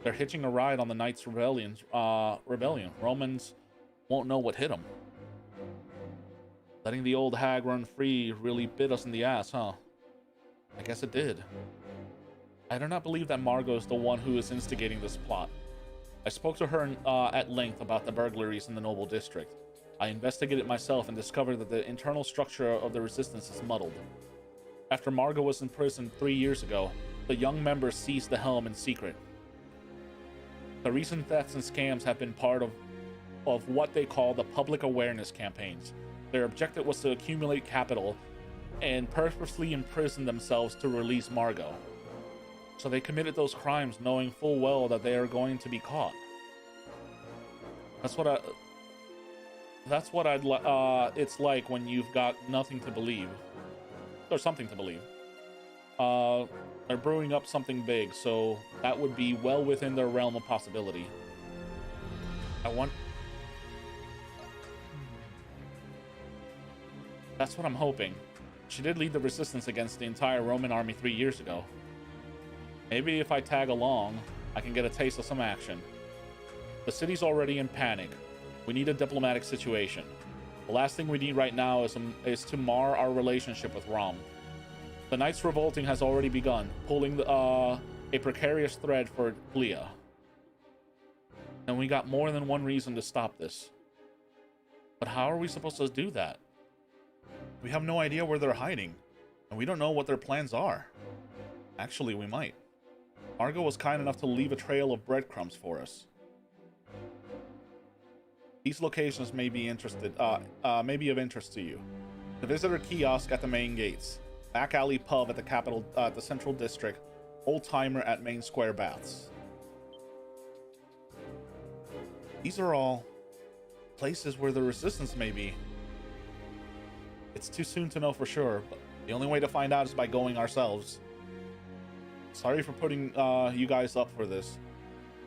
They're hitching a ride on the Knights' rebellion. Romans won't know what hit them. Letting the old hag run free really bit us in the ass, huh? I guess it did. I do not believe that Margot is the one who is instigating this plot. I spoke to her at length about the burglaries in the Noble District. I investigated myself and discovered that the internal structure of the Resistance is muddled. After Margot was imprisoned 3 years ago, the young members seized the helm in secret. The recent thefts and scams have been part of what they call the public awareness campaigns. Their objective was to accumulate capital and purposely imprison themselves to release Margot. So they committed those crimes knowing full well that they are going to be caught. That's what it's like when you've got nothing to believe. Or something to believe. They're brewing up something big, so that would be well within their realm of possibility. That's what I'm hoping. She did lead the resistance against the entire Roman army 3 years ago. Maybe if I tag along, I can get a taste of some action. The city's already in panic. We need a diplomatic situation. The last thing we need right now is to mar our relationship with Rom. The Knights revolting has already begun, pulling a precarious thread for Glia. And we got more than one reason to stop this. But how are we supposed to do that? We have no idea where they're hiding, and we don't know what their plans are. Actually, we might. Margot was kind enough to leave a trail of breadcrumbs for us. These locations may be of interest to you. The visitor kiosk at the main gates, back alley pub at the Central District, old timer at Main Square Baths. These are all places where the resistance may be. It's too soon to know for sure, but the only way to find out is by going ourselves. Sorry for putting you guys up for this.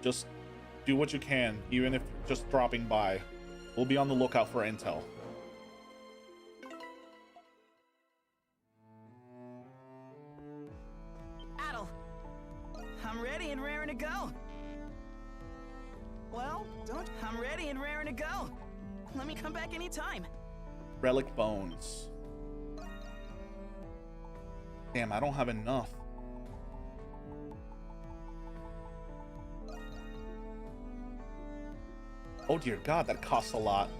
Just do what you can, even if just dropping by. We'll be on the lookout for intel. Adel, I'm ready and raring to go. Well, I'm ready and raring to go. Let me come back anytime. Relic bones. Damn, I don't have enough. Oh dear God, that costs a lot.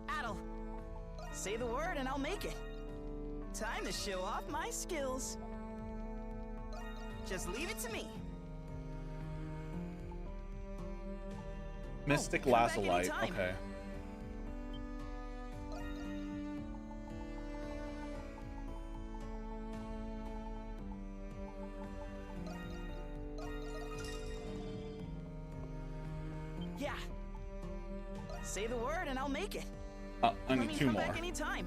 Adel, say the word and I'll make it. Time to show off my skills. Just leave it to me. Mystic Lazulite, okay. Yeah. Say the word and I'll make it. I need 2 more. Back anytime.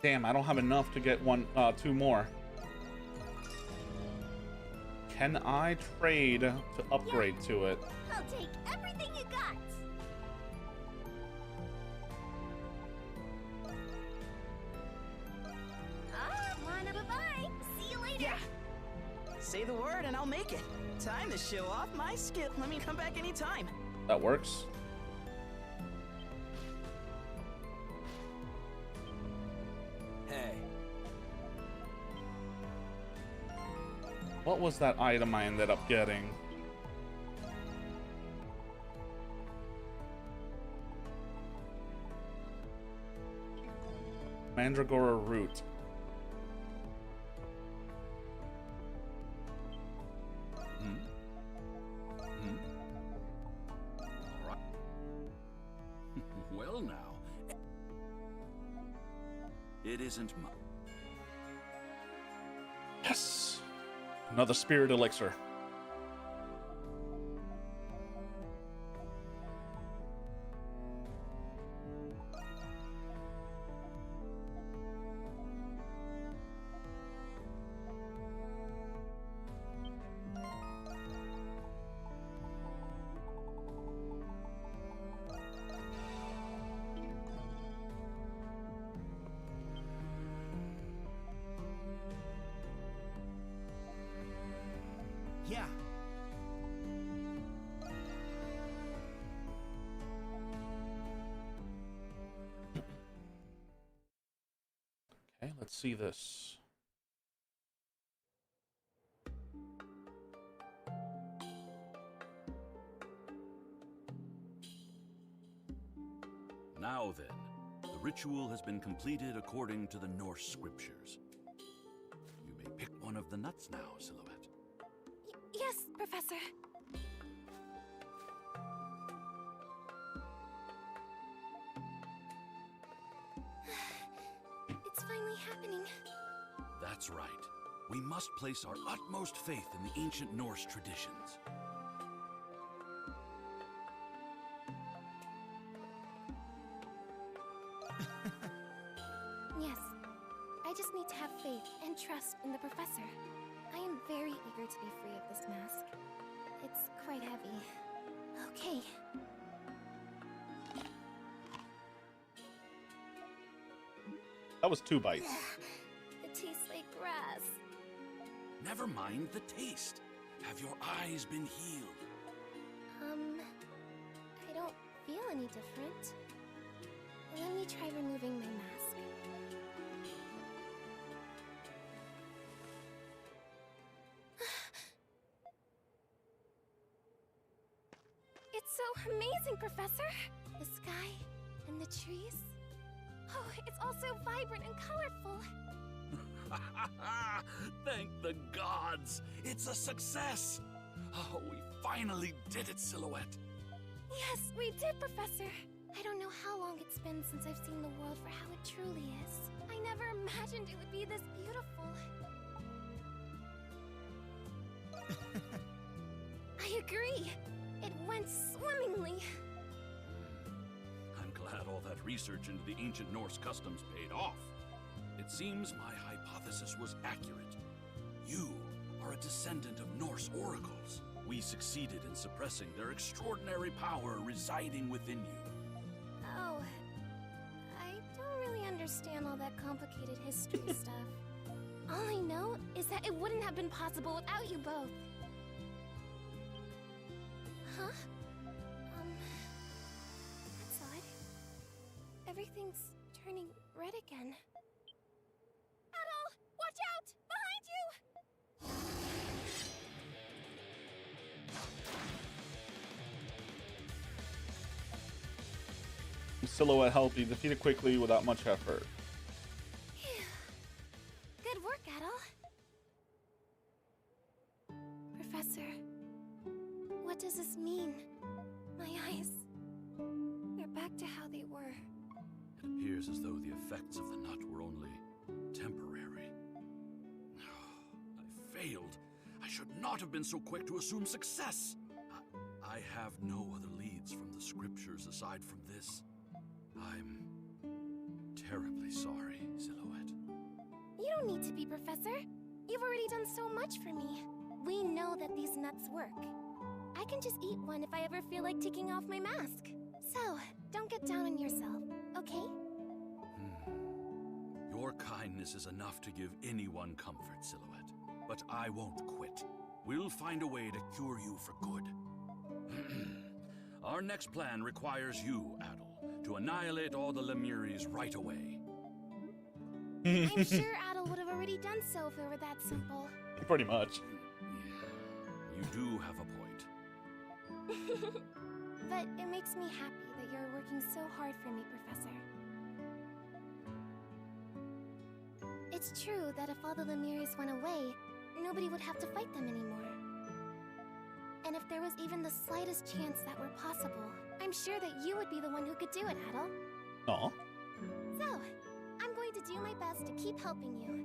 Damn, I don't have enough to get 2 more. Can I trade to upgrade to it? I'll take everything you got. Bye-bye. See you later. Yeah. Say the word and I'll make it. Time to show off my skill. Let me come back anytime. That works. Hey. What was that item I ended up getting? Mandragora root. Well now, it isn't much. Yes! Another spirit elixir. Let's see this. Now then, the ritual has been completed according to the Norse scriptures. You may pick one of the nuts now, Silhouette. Yes, Professor. It's finally happening. That's right. We must place our utmost faith in the ancient Norse traditions. Yes. I just need to have faith and trust in the Professor. I am very eager to be free of this mask. It's quite heavy. Okay. That was 2 bites. It tastes like grass. Never mind the taste. Have your eyes been healed? I don't feel any different. Let me try removing my mask. It's so amazing, Professor! The sky and the trees. Oh, it's all so vibrant and colorful. Thank the gods! It's a success! Oh, we finally did it, Silhouette! Yes, we did, Professor! I don't know how long it's been since I've seen the world for how it truly is. I never imagined it would be this beautiful. I agree. It went swimmingly. I'm glad all that research into the ancient Norse customs paid off. It seems my hypothesis was accurate. You are a descendant of Norse oracles. We succeeded in suppressing their extraordinary power residing within you. Oh, I don't really understand all that complicated history stuff. All I know is that it wouldn't have been possible without you both. Huh? That's odd. Everything's turning red again. Adol! Watch out! Behind you! Silhouette helped you defeat it quickly without much effort. Good work, Adol. Professor, what does this mean? My eyes, they're back to how they were. It appears as though the effects of the nut were only temporary. I failed. I should not have been so quick to assume success. I have no other leads from the scriptures aside from this. I'm terribly sorry, Silhouette. You don't need to be, Professor. You've already done so much for me. We know that these nuts work. I can just eat one if I ever feel like taking off my mask. So, don't get down on yourself, okay? Your kindness is enough to give anyone comfort, Silhouette. But I won't quit. We'll find a way to cure you for good. Our next plan requires you, Adol, to annihilate all the Lemuries right away. I'm sure Adol would have already done so if it were that simple. Pretty much. You do have a point. But it makes me happy that you're working so hard for me, Professor. It's true that if all the Lemuries went away, nobody would have to fight them anymore. And if there was even the slightest chance that were possible, I'm sure that you would be the one who could do it, Adol. Aw. So, I'm going to do my best to keep helping you.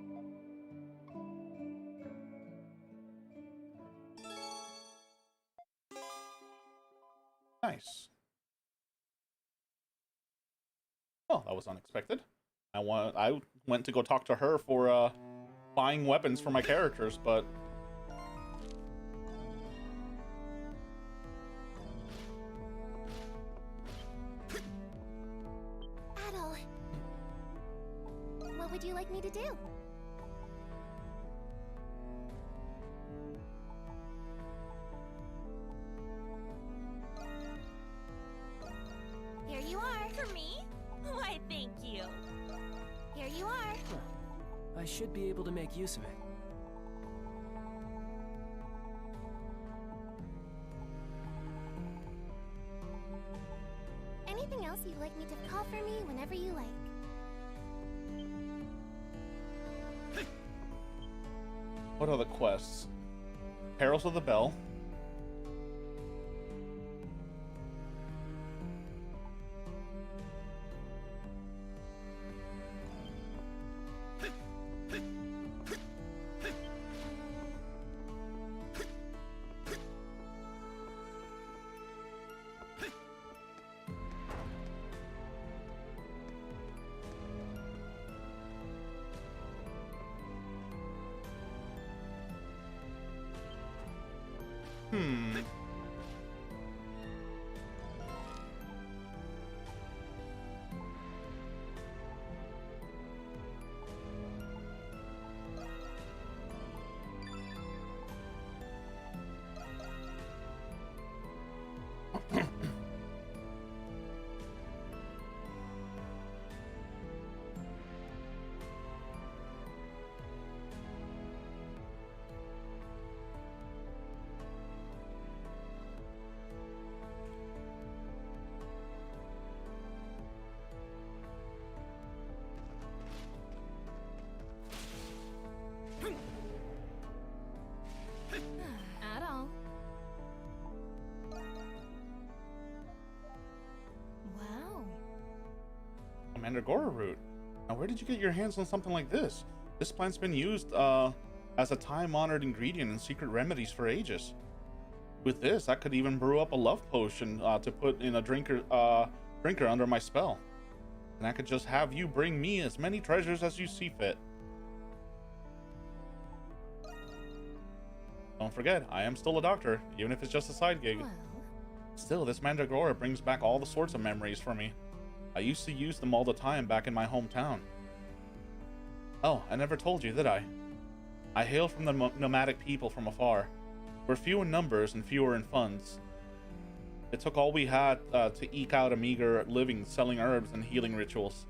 Nice. Well, that was unexpected. I went to go talk to her for buying weapons for my characters, but Adol, what would you like me to do? Here you are. For me? Why, thank you. Here you are. I should be able to make use of it. Anything else you'd like me to call for me whenever you like? What are the quests? Perils of the Bell. At all. Wow. A Mandragora root. Now, where did you get your hands on something like this? This plant's been used as a time-honored ingredient in secret remedies for ages. With this, I could even brew up a love potion to put in a drinker under my spell. And I could just have you bring me as many treasures as you see fit. Don't forget, I am still a doctor, even if it's just a side gig. Well. Still, this Mandragora brings back all the sorts of memories for me. I used to use them all the time back in my hometown. Oh, I never told you, did I? I hail from the nomadic people from afar. We're few in numbers and fewer in funds. It took all we had to eke out a meager living selling herbs and healing rituals.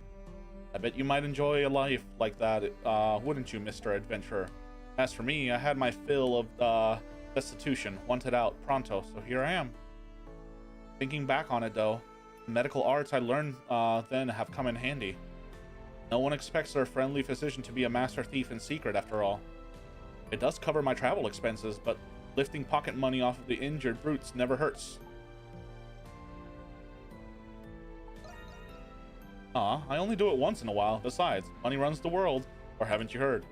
I bet you might enjoy a life like that, wouldn't you, Mr. Adventurer? As for me, I had my fill of destitution, wanted out pronto, so here I am. Thinking back on it, though, the medical arts I learned then have come in handy. No one expects their friendly physician to be a master thief in secret, after all. It does cover my travel expenses, but lifting pocket money off of the injured brutes never hurts. I only do it once in a while. Besides, money runs the world, or haven't you heard?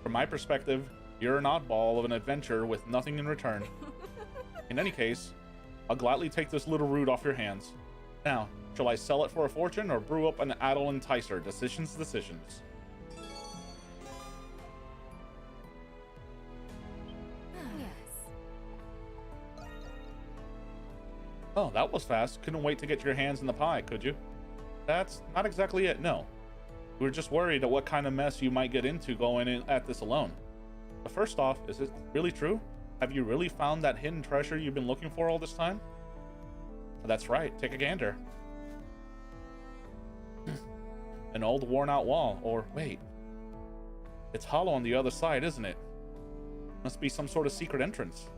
From my perspective, you're an oddball of an adventurer with nothing in return. In any case, I'll gladly take this little root off your hands. Now, shall I sell it for a fortune or brew up an addle enticer? Decisions. Oh, that was fast. Couldn't wait to get your hands in the pie, could you? That's not exactly it, no. We were just worried at what kind of mess you might get into going in at this alone. But first off, is it really true? Have you really found that hidden treasure you've been looking for all this time? That's right, take a gander. An old worn-out wall, or wait. It's hollow on the other side, isn't it? Must be some sort of secret entrance.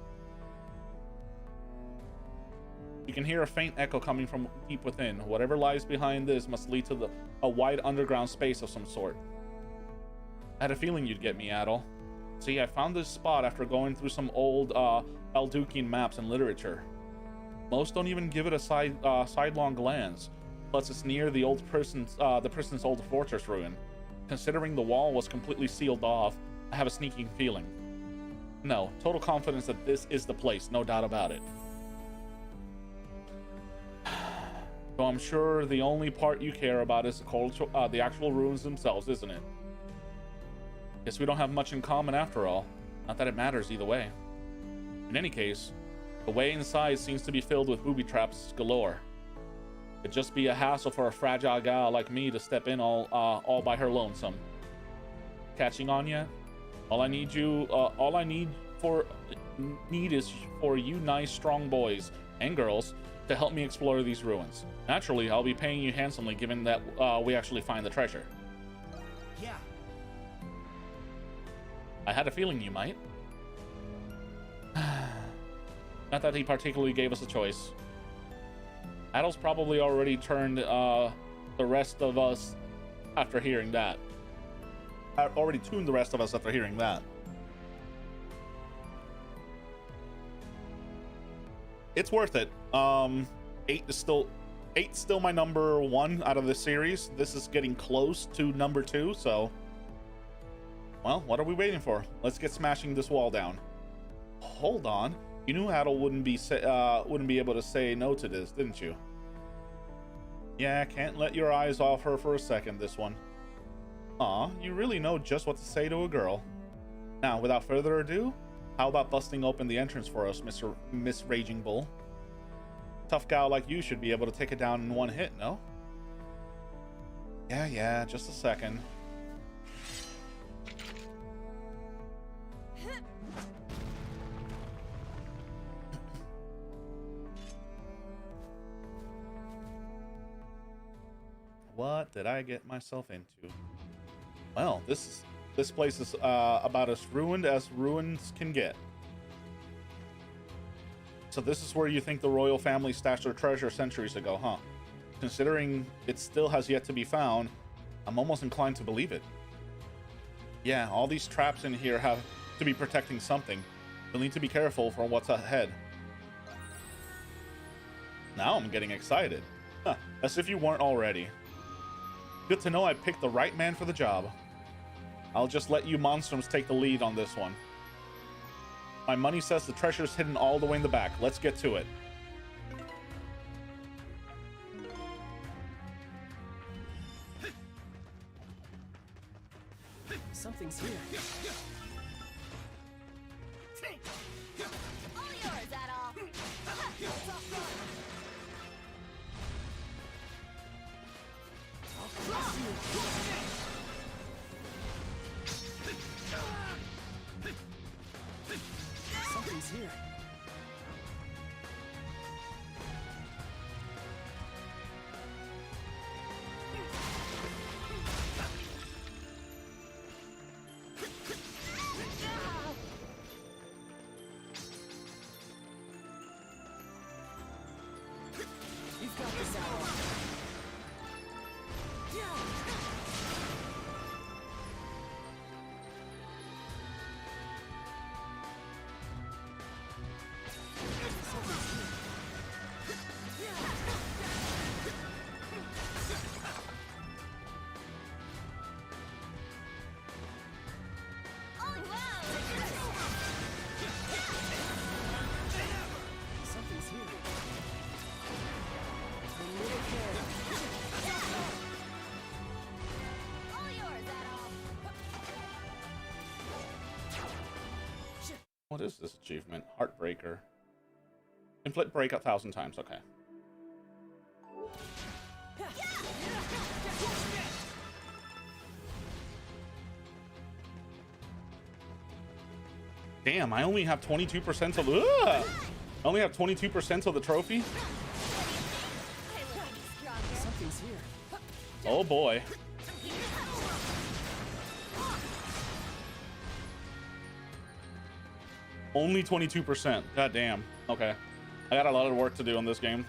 You can hear a faint echo coming from deep within. Whatever lies behind this must lead to a wide underground space of some sort. I had a feeling you'd get me, Adol. See, I found this spot after going through some old Eldukian maps and literature. Most don't even give it a sidelong glance. Plus, it's near the prison's old fortress ruin. Considering the wall was completely sealed off, I have a sneaking feeling. No, total confidence that this is the place, no doubt about it. So I'm sure the only part you care about is the actual ruins themselves, isn't it? Guess we don't have much in common after all. Not that it matters either way. In any case, the way inside seems to be filled with booby traps galore. It'd just be a hassle for a fragile gal like me to step in all by her lonesome. Catching on yet? All I need is for you nice, strong boys and girls to help me explore these ruins. Naturally, I'll be paying you handsomely given that we actually find the treasure. Yeah, I had a feeling you might. Not that he particularly gave us a choice. Adol's probably already turned the rest of us after hearing that. Already tuned the rest of us after hearing that. It's worth it. 8's still my number 1 out of this series. This is getting close to number 2, so well, what are we waiting for? Let's get smashing this wall down. Hold on. You knew Adol wouldn't be able to say no to this, didn't you? Yeah, can't let your eyes off her for a second, this one. Aw, you really know just what to say to a girl. Now, without further ado, how about busting open the entrance for us, Miss Raging Bull? Tough gal like you should be able to take it down in one hit, no? Yeah, just a second. What did I get myself into? Well, this place is about as ruined as ruins can get. So this is where you think the royal family stashed their treasure centuries ago, huh? Considering it still has yet to be found, I'm almost inclined to believe it. Yeah, all these traps in here have to be protecting something. You'll need to be careful for what's ahead. Now I'm getting excited. Huh, as if you weren't already. Good to know I picked the right man for the job. I'll just let you monstrums take the lead on this one. My money says the treasure's hidden all the way in the back. Let's get to it. Something's here. All yours, Adol. Something's here. You've got this, Adol. What is this achievement? Heartbreaker. Inflict break 1,000 times. Okay. Damn, I only have 22% of I only have 22% of the trophy. Something's here. Oh boy. Only 22%. God damn. Okay. I got a lot of work to do on this game.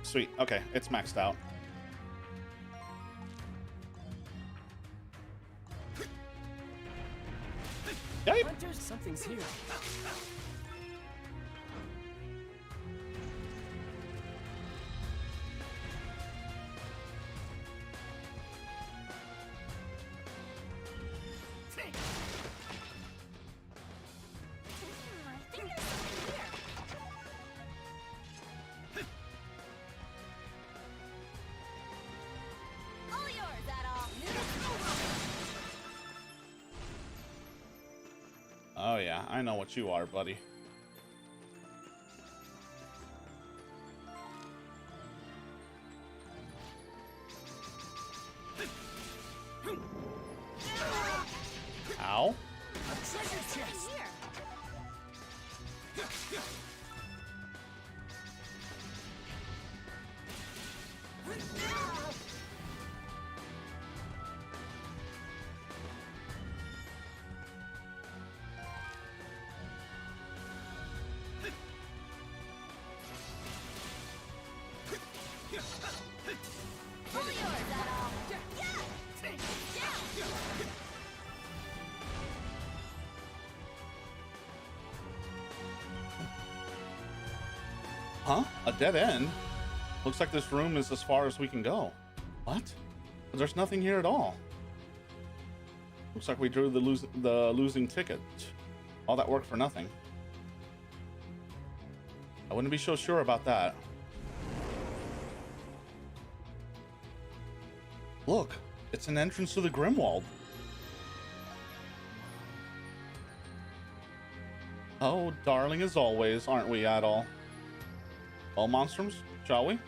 Sweet. Okay, it's maxed out. Yep. Hunters, something's here. Oh yeah, I know what you are, buddy. Ow. A treasure chest. Huh? A dead end? Looks like this room is as far as we can go. What? But there's nothing here at all. Looks like we drew the losing ticket. All that work for nothing. I wouldn't be so sure about that. Look, it's an entrance to the Grimwald. Oh, darling as always, aren't we, Adol? Well, monstrums, shall we?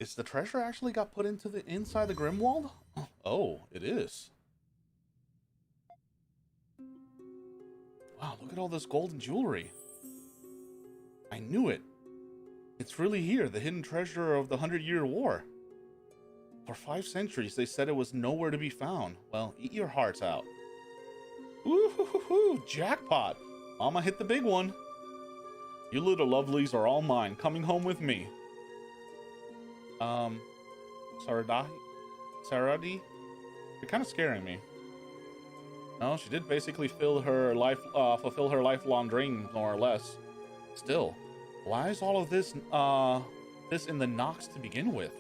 Is the treasure actually got put into the inside the Grimwald? Oh, it is. Wow, look at all this gold and jewelry. I knew it. It's really here, the hidden treasure of the 100-Year War. For 5 centuries, they said it was nowhere to be found. Well, eat your hearts out. Woo-hoo-hoo-hoo, jackpot. Mama hit the big one. You little lovelies are all mine, coming home with me. Saradi? You're kind of scaring me. No, she did basically fulfill her lifelong dream, more or less. Still, why is all of this in the Nox to begin with?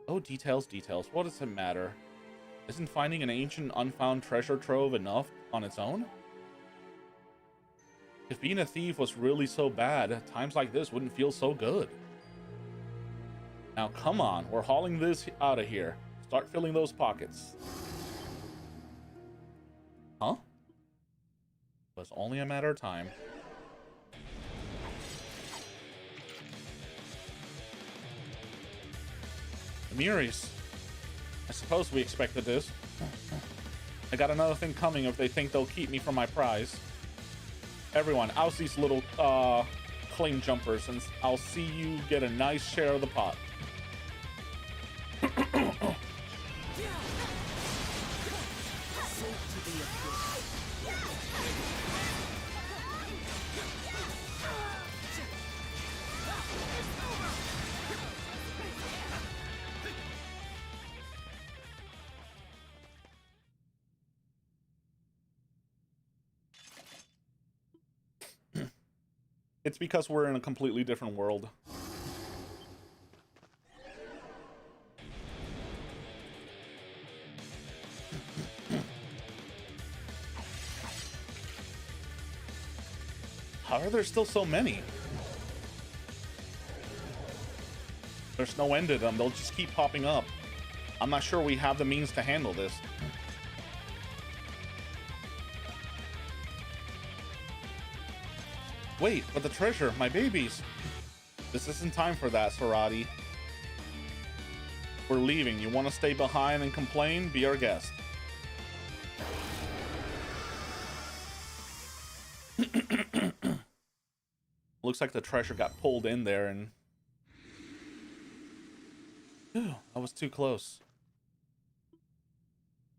Oh, details. What does it matter? Isn't finding an ancient, unfound treasure trove enough on its own? If being a thief was really so bad, times like this wouldn't feel so good. Now, come on, we're hauling this out of here. Start filling those pockets. Huh? It was only a matter of time. Lemures. I suppose we expected this. I got another thing coming if they think they'll keep me from my prize. Everyone, oust these little claim jumpers, and I'll see you get a nice share of the pot. It's because we're in a completely different world. How are there still so many? There's no end to them. They'll just keep popping up. I'm not sure we have the means to handle this. Wait, but the treasure, my babies. This isn't time for that, Saradi. We're leaving. You want to stay behind and complain? Be our guest. Looks like the treasure got pulled in there and... Ooh, I was too close.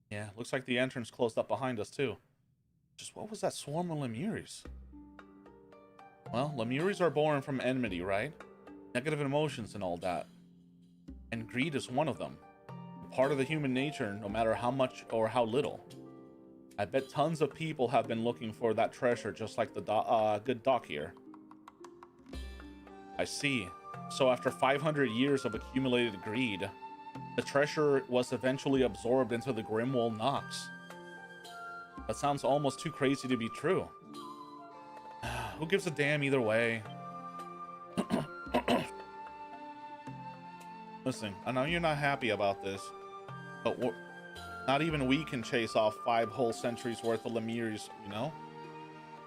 Yeah, looks like the entrance closed up behind us too. Just what was that swarm of Lemures? Well, Lemures are born from enmity, right? Negative emotions and all that. And greed is one of them. Part of the human nature, no matter how much or how little. I bet tons of people have been looking for that treasure just like the good doc here. I see. So after 500 years of accumulated greed, the treasure was eventually absorbed into the Grimwald Nox. That sounds almost too crazy to be true. Who gives a damn either way? Listen, I know you're not happy about this, but not even we can chase off 5 whole centuries worth of Lemures, you know?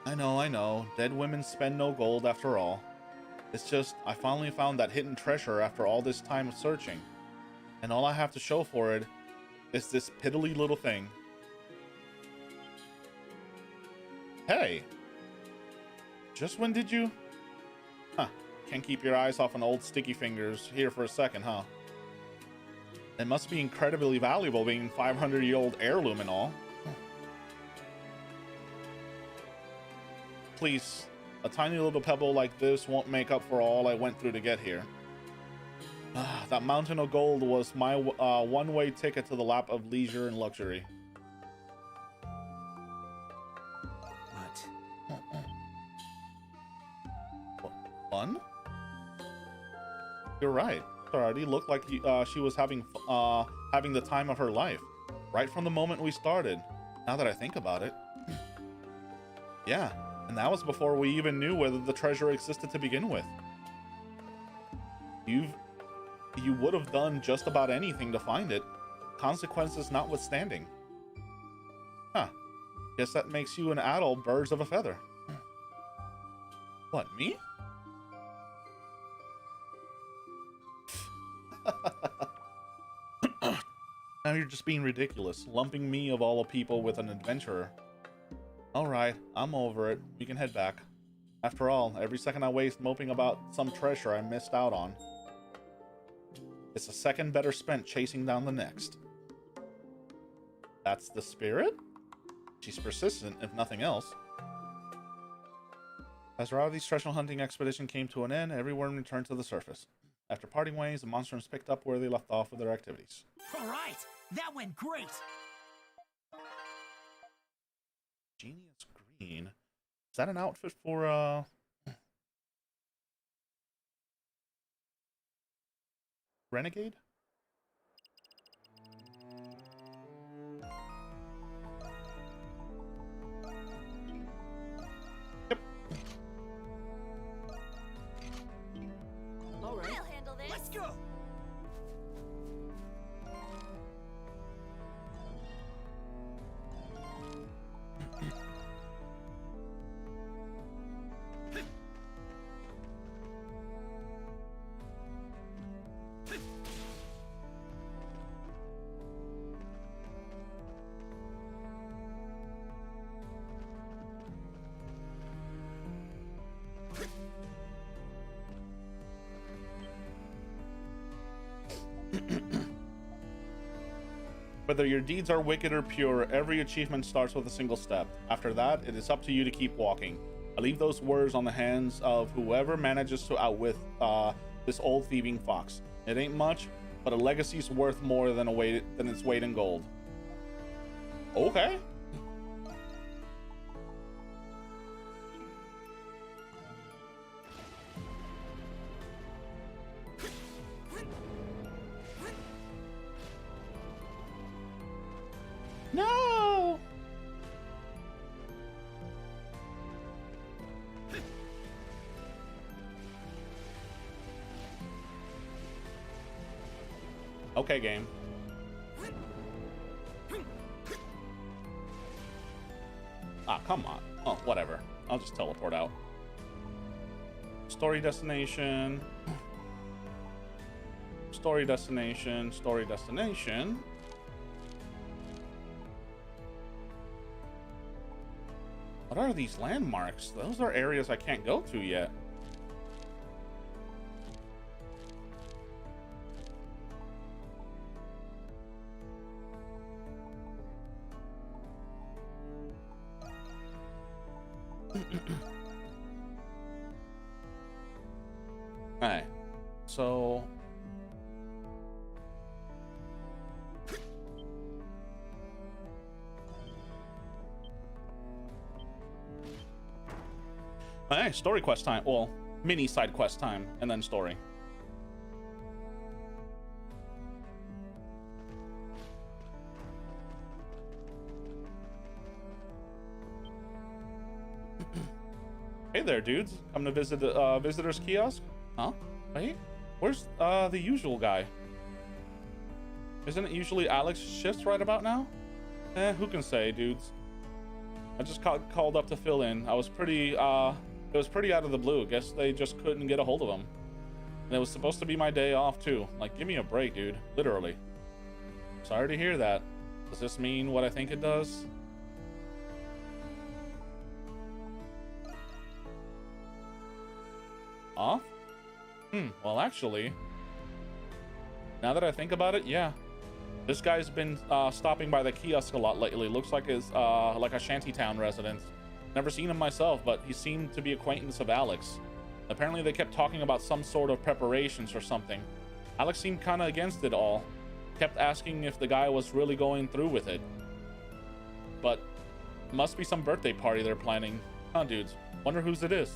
I know. Dead women spend no gold after all. It's just, I finally found that hidden treasure after all this time of searching. And all I have to show for it is this piddly little thing. Hey. Just when did you? Huh. Can't keep your eyes off an old sticky fingers here for a second, huh? It must be incredibly valuable being 500-year-old heirloom and all. Please, a tiny little pebble like this won't make up for all I went through to get here. That mountain of gold was my one-way ticket to the lap of leisure and luxury. What? Fun? You're right. It already looked like she was having the time of her life, right from the moment we started. Now that I think about it. Yeah, and that was before we even knew whether the treasure existed to begin with. You would have done just about anything to find it, consequences notwithstanding. Huh. Guess that makes you and Adol birds of a feather. What, me? Now you're just being ridiculous, lumping me of all the people with an adventurer. Alright, I'm over it. We can head back. After all, every second I waste moping about some treasure I missed out on, it's a second better spent chasing down the next. That's the spirit? She's persistent, if nothing else. As Rowdy's treasure hunting expedition came to an end, everyone returned to the surface. After parting ways, the Monstrums picked up where they left off with their activities. All right, that went great. Genius Green. Is that an outfit for Renegade? Yep. All right. I'll handle this. Let's go. Whether your deeds are wicked or pure, every achievement starts with a single step. After that, it is up to you to keep walking. I leave those words on the hands of whoever manages to outwit this old thieving fox. It ain't much, but a legacy's worth more than its weight in gold. Okay. No! Okay, game. Ah, come on. Oh, whatever. I'll just teleport out. Story destination. Story destination. Story destination. What are these landmarks? Those are areas I can't go to yet. Alright, so hey, story quest time. Well, mini side quest time, and then story. Hey there, dudes. Come to visit the visitor's kiosk? Huh? Wait, where's the usual guy? Isn't it usually Alex shifts right about now? Who can say, dudes? I just called up to fill in. I was pretty, it was pretty out of the blue. Guess they just couldn't get a hold of him. And it was supposed to be my day off, too. Like, give me a break, dude. Literally. Sorry to hear that. Does this mean what I think it does? Off? Well, actually, now that I think about it, yeah. This guy's been stopping by the kiosk a lot lately. Looks like he's like a shantytown resident. Never seen him myself, but he seemed to be acquaintance of Alex. Apparently they kept talking about some sort of preparations or something. Alex seemed kind of against it all. Kept asking if the guy was really going through with it. But must be some birthday party they're planning. Huh, dudes? Wonder whose it is.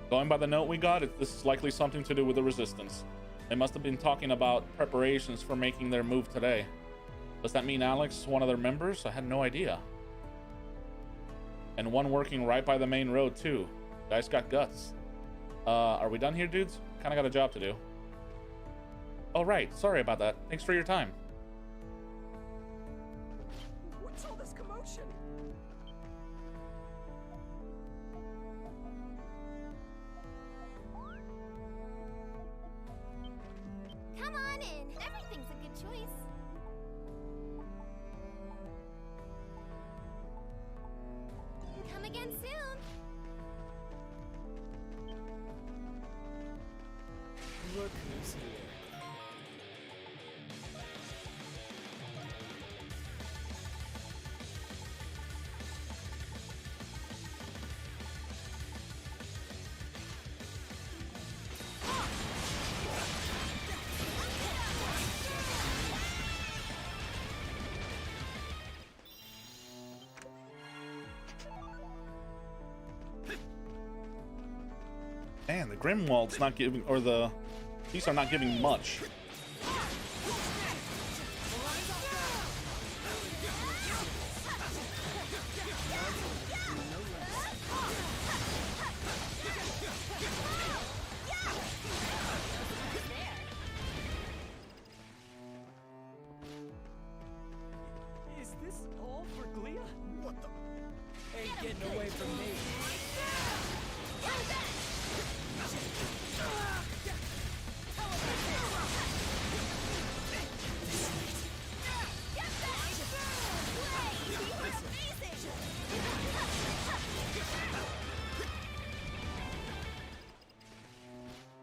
Going by the note we got, this is likely something to do with the Resistance. They must have been talking about preparations for making their move today. Does that mean Alex is one of their members? I had no idea. And one working right by the main road, too. Guy's got guts. Are we done here, dudes? Kinda got a job to do. Oh, right. Sorry about that. Thanks for your time. What's all this commotion? Come on in. Everything's a good choice. Come again soon. Look who's here. Man, the Grimwald's not giving, or the these are not giving much. Is this all for Glia? What the? Ain't getting away from me.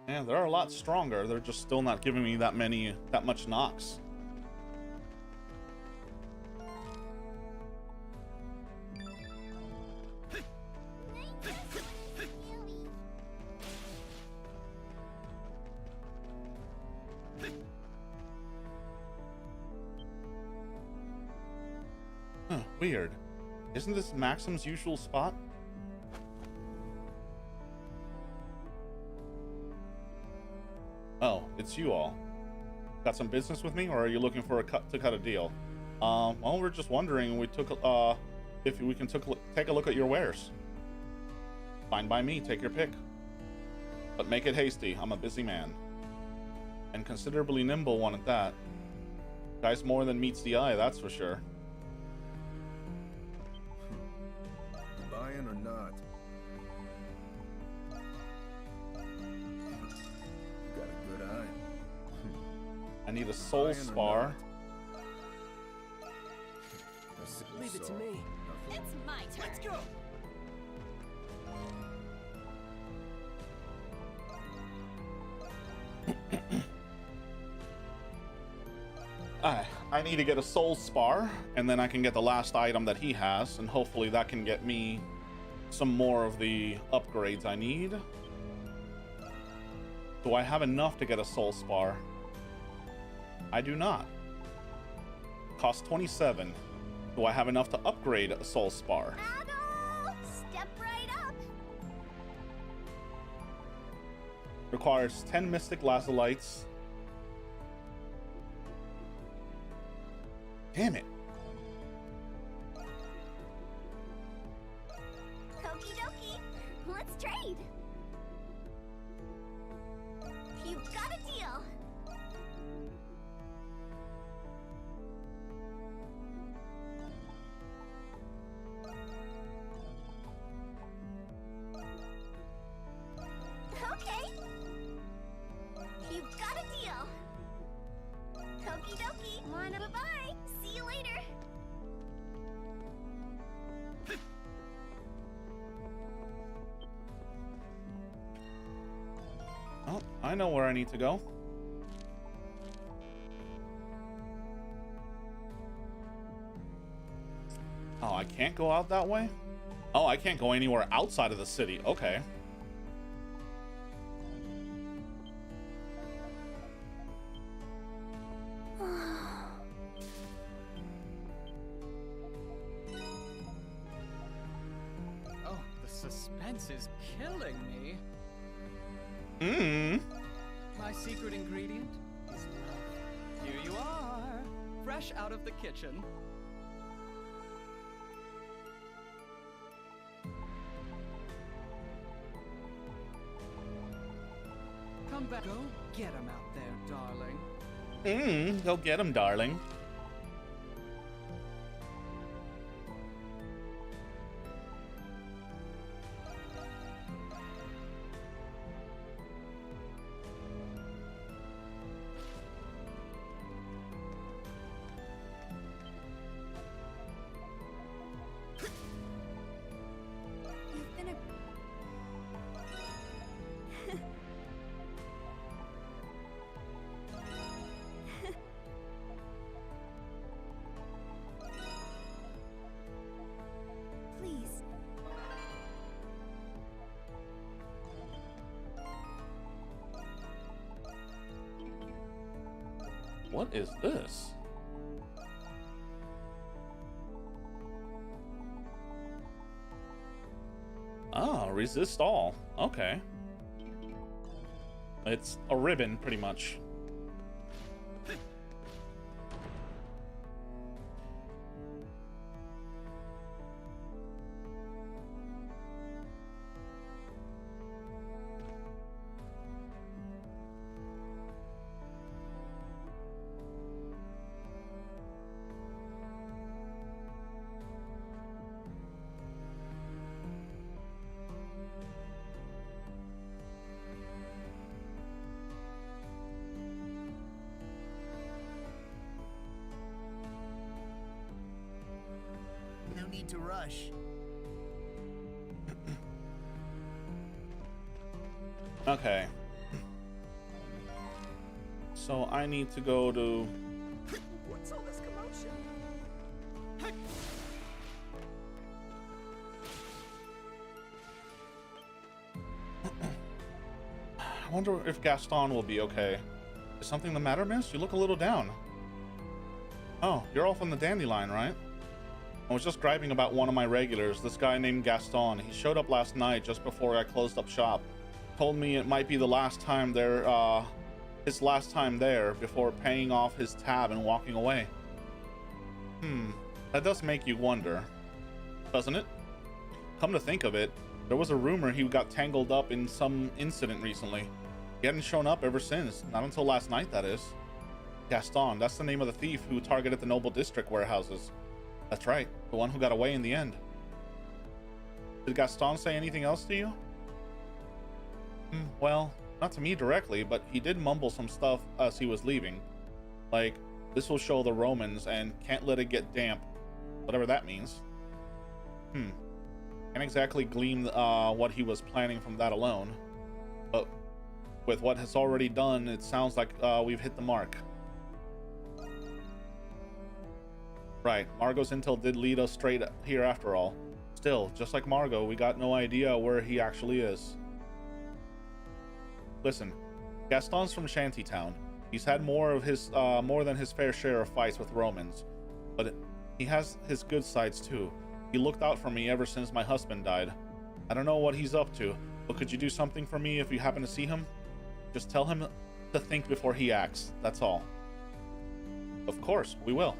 Yeah, they're a lot stronger. They're just still not giving me that much Nox. Huh, weird. Isn't this Maxim's usual spot? Oh, it's you all. Got some business with me, or are you looking for to cut a deal? Well, we're just wondering. We took if we can take a look at your wares. Fine by me. Take your pick, but make it hasty. I'm a busy man, and considerably nimble one at that. Guy's more than meets the eye, that's for sure. Buying or not? Got a good eye. I need a soul spar. Leave it to me. It's my turn. Let's go. I need to get a soul spar, and then I can get the last item that he has, and hopefully that can get me some more of the upgrades I need. Do I have enough to get a soul spar? I do not. Cost 27. Do I have enough to upgrade a soul spar? Adol, step right up. Requires 10 mystic lazuli. Damn it. Okie dokie. Let's trade. You got a deal. Okay. You got a deal. Okie dokie. Bye-bye. See you later. Oh, I know where I need to go. Oh, I can't go out that way? Oh, I can't go anywhere outside of the city. Okay. Oh, the suspense is killing me. My secret ingredient is love. Here you are, fresh out of the kitchen. Come back. Go get him out there, darling. Go get him, darling. You've been a... Please. What is this? Ah, resist all. Okay. It's a ribbon, pretty much. No need to rush. Okay. So I need to go to... What's all this commotion? I wonder if Gaston will be okay. Is something the matter, miss? You look a little down. Oh, you're all from the Dandelion, right? I was just griping about one of my regulars, this guy named Gaston. He showed up last night just before I closed up shop. Told me it might be the last time there, his last time there before paying off his tab and walking away. That does make you wonder, doesn't it? Come to think of it, there was a rumor he got tangled up in some incident recently. He hadn't shown up ever since, not until last night, that is. Gaston, that's the name of the thief who targeted the Noble District warehouses. That's right, the one who got away in the end. Did Gaston say anything else to you? Well, not to me directly, but he did mumble some stuff as he was leaving. Like, this will show the Romans and can't let it get damp. Whatever that means. Can't exactly glean what he was planning from that alone. But with what has already done, it sounds like we've hit the mark. Right, Margot's intel did lead us straight here after all. Still, just like Margot, we got no idea where he actually is. Listen, Gaston's from Shantytown. He's had more than his fair share of fights with Romans, but he has his good sides too. He looked out for me ever since my husband died. I don't know what he's up to, but could you do something for me if you happen to see him? Just tell him to think before he acts, that's all. Of course, we will.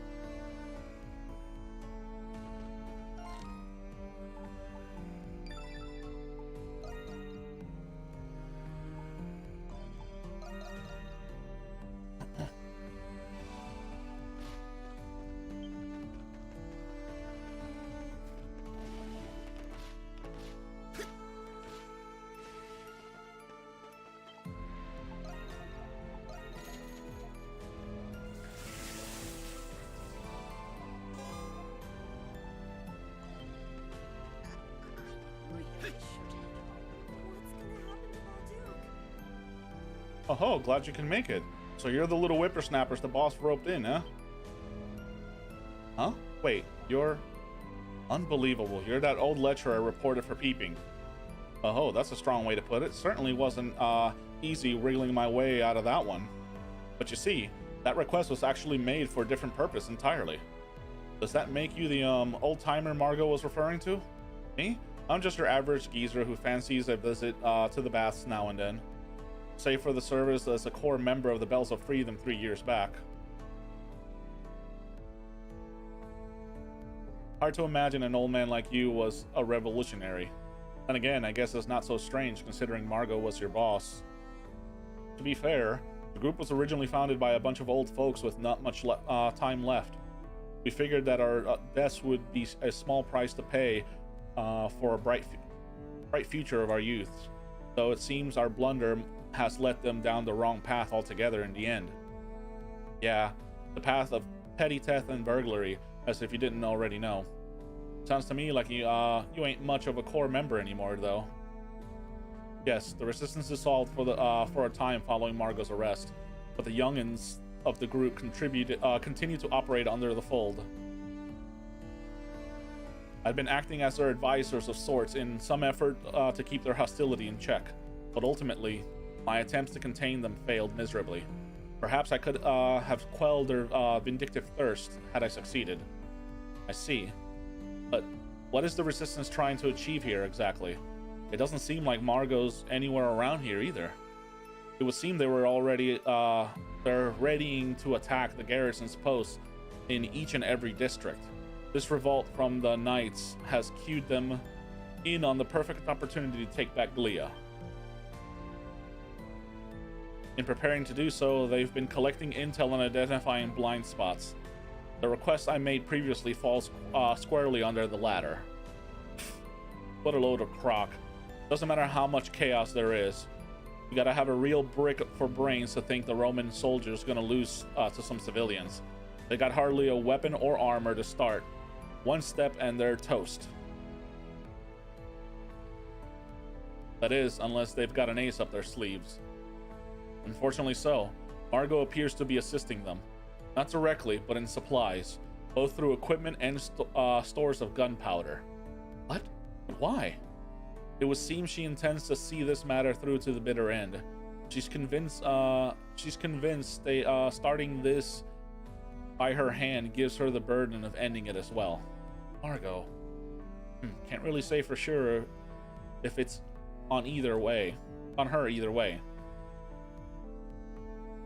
Oh, glad you can make it. So you're the little whippersnappers the boss roped in, huh? Huh? Wait, you're... Unbelievable. You're that old lecturer I reported for peeping. Oh, that's a strong way to put it. Certainly wasn't easy wriggling my way out of that one. But you see, that request was actually made for a different purpose entirely. Does that make you the old-timer Margot was referring to? Me? I'm just your average geezer who fancies a visit to the baths now and then. Save for the service as a core member of the Bells of Freedom 3 years back. Hard to imagine an old man like you was a revolutionary. And again, I guess it's not so strange considering Margot was your boss. To be fair, the group was originally founded by a bunch of old folks with not much time left. We figured that our deaths would be a small price to pay for a bright future of our youth. Though it seems our blunder has led them down the wrong path altogether in the end. Yeah, the path of petty theft and burglary, as if you didn't already know. Sounds to me like you ain't much of a core member anymore, though. Yes, the resistance dissolved for a time following Margot's arrest, but the youngins of the group continue to operate under the fold. I've been acting as their advisors of sorts in some effort to keep their hostility in check, but ultimately, my attempts to contain them failed miserably. Perhaps I could have quelled their vindictive thirst had I succeeded. I see. But what is the resistance trying to achieve here exactly? It doesn't seem like Margot's anywhere around here either. It would seem they were already they're readying to attack the garrison's posts in each and every district. This revolt from the knights has cued them in on the perfect opportunity to take back Glia. In preparing to do so, they've been collecting intel and identifying blind spots. The request I made previously falls squarely under the latter. What a load of crock. Doesn't matter how much chaos there is. You gotta have a real brick for brains to think the Roman soldiers gonna lose to some civilians. They got hardly a weapon or armor to start. One step and they're toast. That is, unless they've got an ace up their sleeves. Unfortunately so, Margot appears to be assisting them. Not directly, but in supplies, both through equipment and stores of gunpowder. What? Why? It would seem she intends to see this matter through to the bitter end. She's convinced they starting this by her hand gives her the burden of ending it as well. Margot. Can't really say for sure if it's on her either way.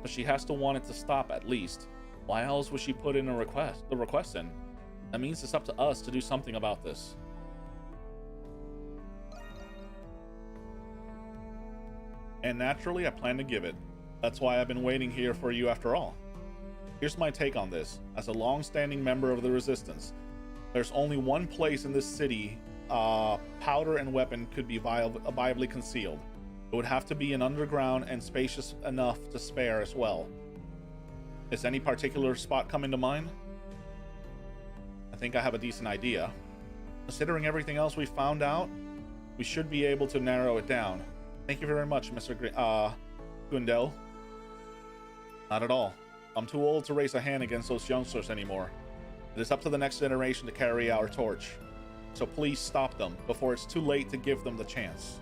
But she has to want it to stop at least. Why else would she put in the request in? That means it's up to us to do something about this. And naturally, I plan to give it. That's why I've been waiting here for you after all. Here's my take on this. As a long-standing member of the Resistance, there's only one place in this city powder and weapon could be viably concealed. It would have to be an underground and spacious enough to spare as well. Is any particular spot coming to mind? I think I have a decent idea. Considering everything else we found out, we should be able to narrow it down. Thank you very much, Mr. Gundel. Not at all. I'm too old to raise a hand against those youngsters anymore. It is up to the next generation to carry our torch. So please stop them before it's too late to give them the chance.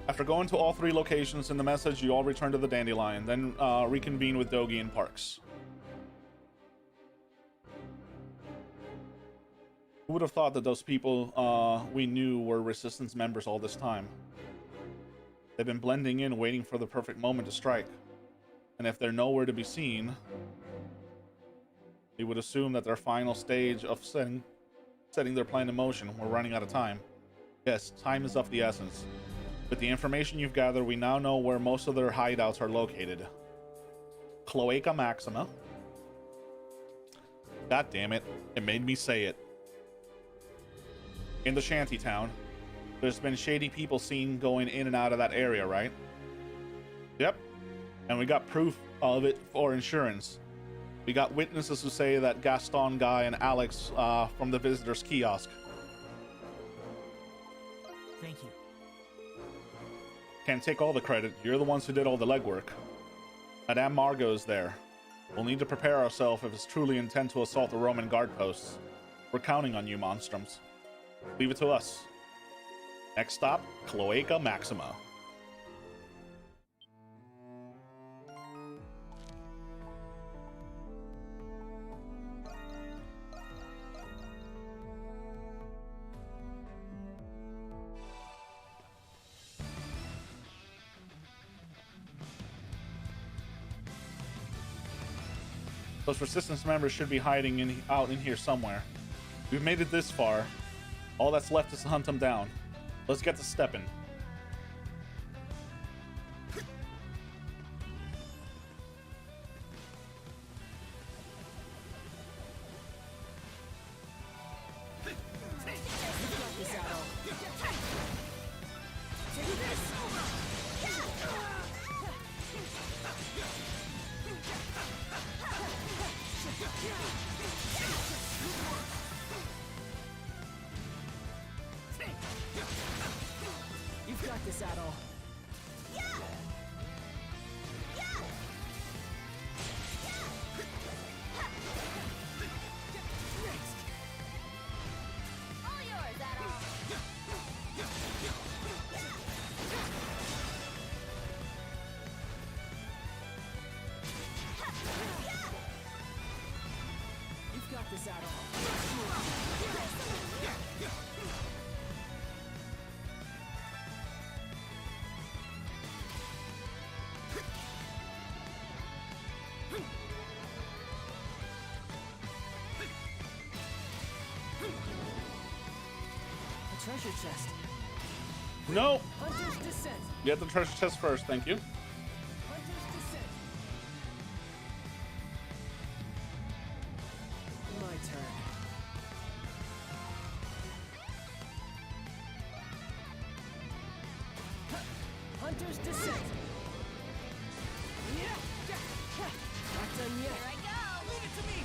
After going to all 3 locations in the message, you all return to the Dandelion, then reconvene with Dogi and Parks. Who would have thought that those people we knew were Resistance members all this time? They've been blending in, waiting for the perfect moment to strike. And if they're nowhere to be seen, we would assume that their final stage of setting their plan in motion. We're running out of time. Yes, time is of the essence. With the information you've gathered, we now know where most of their hideouts are located. Cloaca Maxima. God damn it. It made me say it. In the shantytown. There's been shady people seen going in and out of that area, right? Yep. And we got proof of it for insurance. We got witnesses who say that Gaston guy and Alex from the visitor's kiosk. Thank you. Can't take all the credit. You're the ones who did all the legwork. Madame Margot's there. We'll need to prepare ourselves if it's truly intent to assault the Roman guard posts. We're counting on you, Monstrums. Leave it to us. Next stop, Cloaca Maxima. Those Resistance members should be hiding out in here somewhere. We've made it this far. All that's left is to hunt them down. Let's get to stepping. You've got this, Adol. All yours, Adol. You've got this, Adol. A treasure chest. No! Hunter's Descent. Get the treasure chest first, thank you. Hunter's Descent. My turn. Hunter's Descent. Not done yet. Here I go. Leave it to me.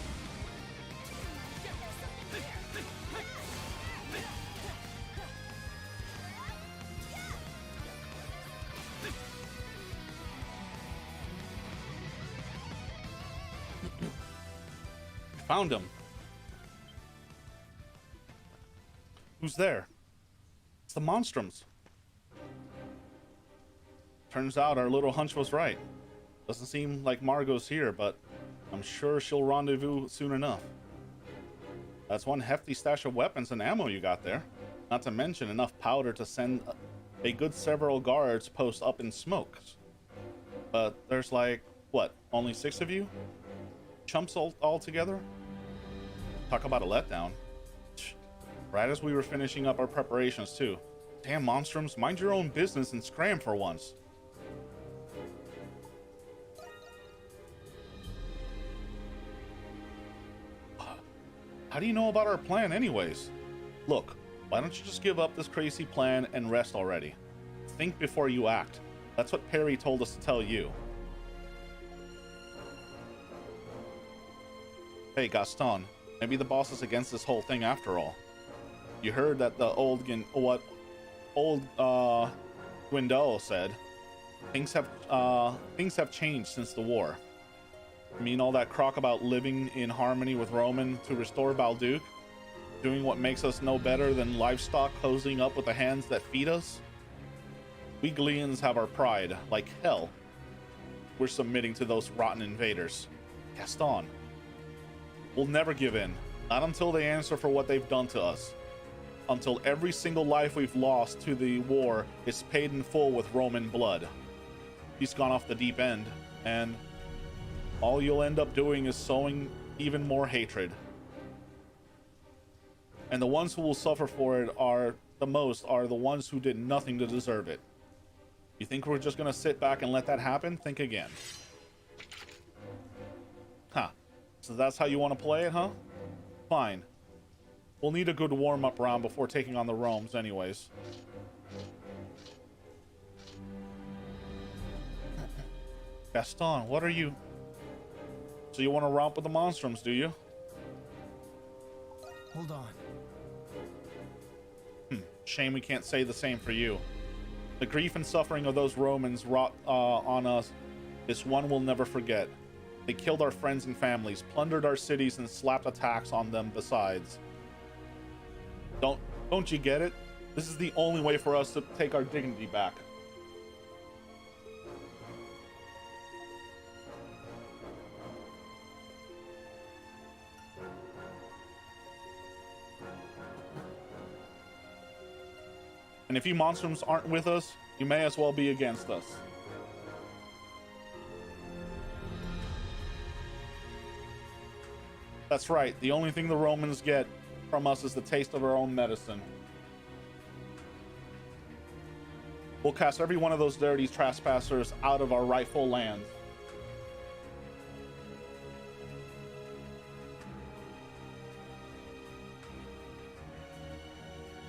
Found him. Who's there? It's the Monstrums. Turns out our little hunch was right. Doesn't seem like Margot's here, but I'm sure she'll rendezvous soon enough. That's one hefty stash of weapons and ammo you got there. Not to mention enough powder to send a good several guards post up in smoke. But there's like, what, only 6 of you? Chumps all together? Talk about a letdown. Right as we were finishing up our preparations too. Damn, Monstrums, mind your own business and scram for once. How do you know about our plan anyways? Look, why don't you just give up this crazy plan and rest already? Think before you act. That's what Perry told us to tell you. Hey, Gaston, maybe the boss is against this whole thing after all. You heard that the old Gwendol said. Things have changed since the war. I mean all that crock about living in harmony with Roman to restore Balduke? Doing what makes us no better than livestock cozying up with the hands that feed us? We Gleans have our pride, like hell. We're submitting to those rotten invaders. Gaston. We'll never give in. Not until they answer for what they've done to us. Until every single life we've lost to the war is paid in full with Roman blood. He's gone off the deep end, and all you'll end up doing is sowing even more hatred. And the ones who will suffer for it are the ones who did nothing to deserve it. You think we're just gonna sit back and let that happen? Think again. Huh. So that's how you want to play it, huh? Fine. We'll need a good warm-up round before taking on the Romes anyways. Gaston, what are you... So you want to romp with the Monstrums, do you? Hold on. Shame we can't say the same for you. The grief and suffering of those Romans wrought on us is one we'll never forget. They killed our friends and families, plundered our cities, and slapped a tax on them besides. Don't you get it? This is the only way for us to take our dignity back. And if you Monstrums aren't with us, you may as well be against us. That's right, the only thing the Romans get from us is the taste of our own medicine. We'll cast every one of those dirty trespassers out of our rightful land.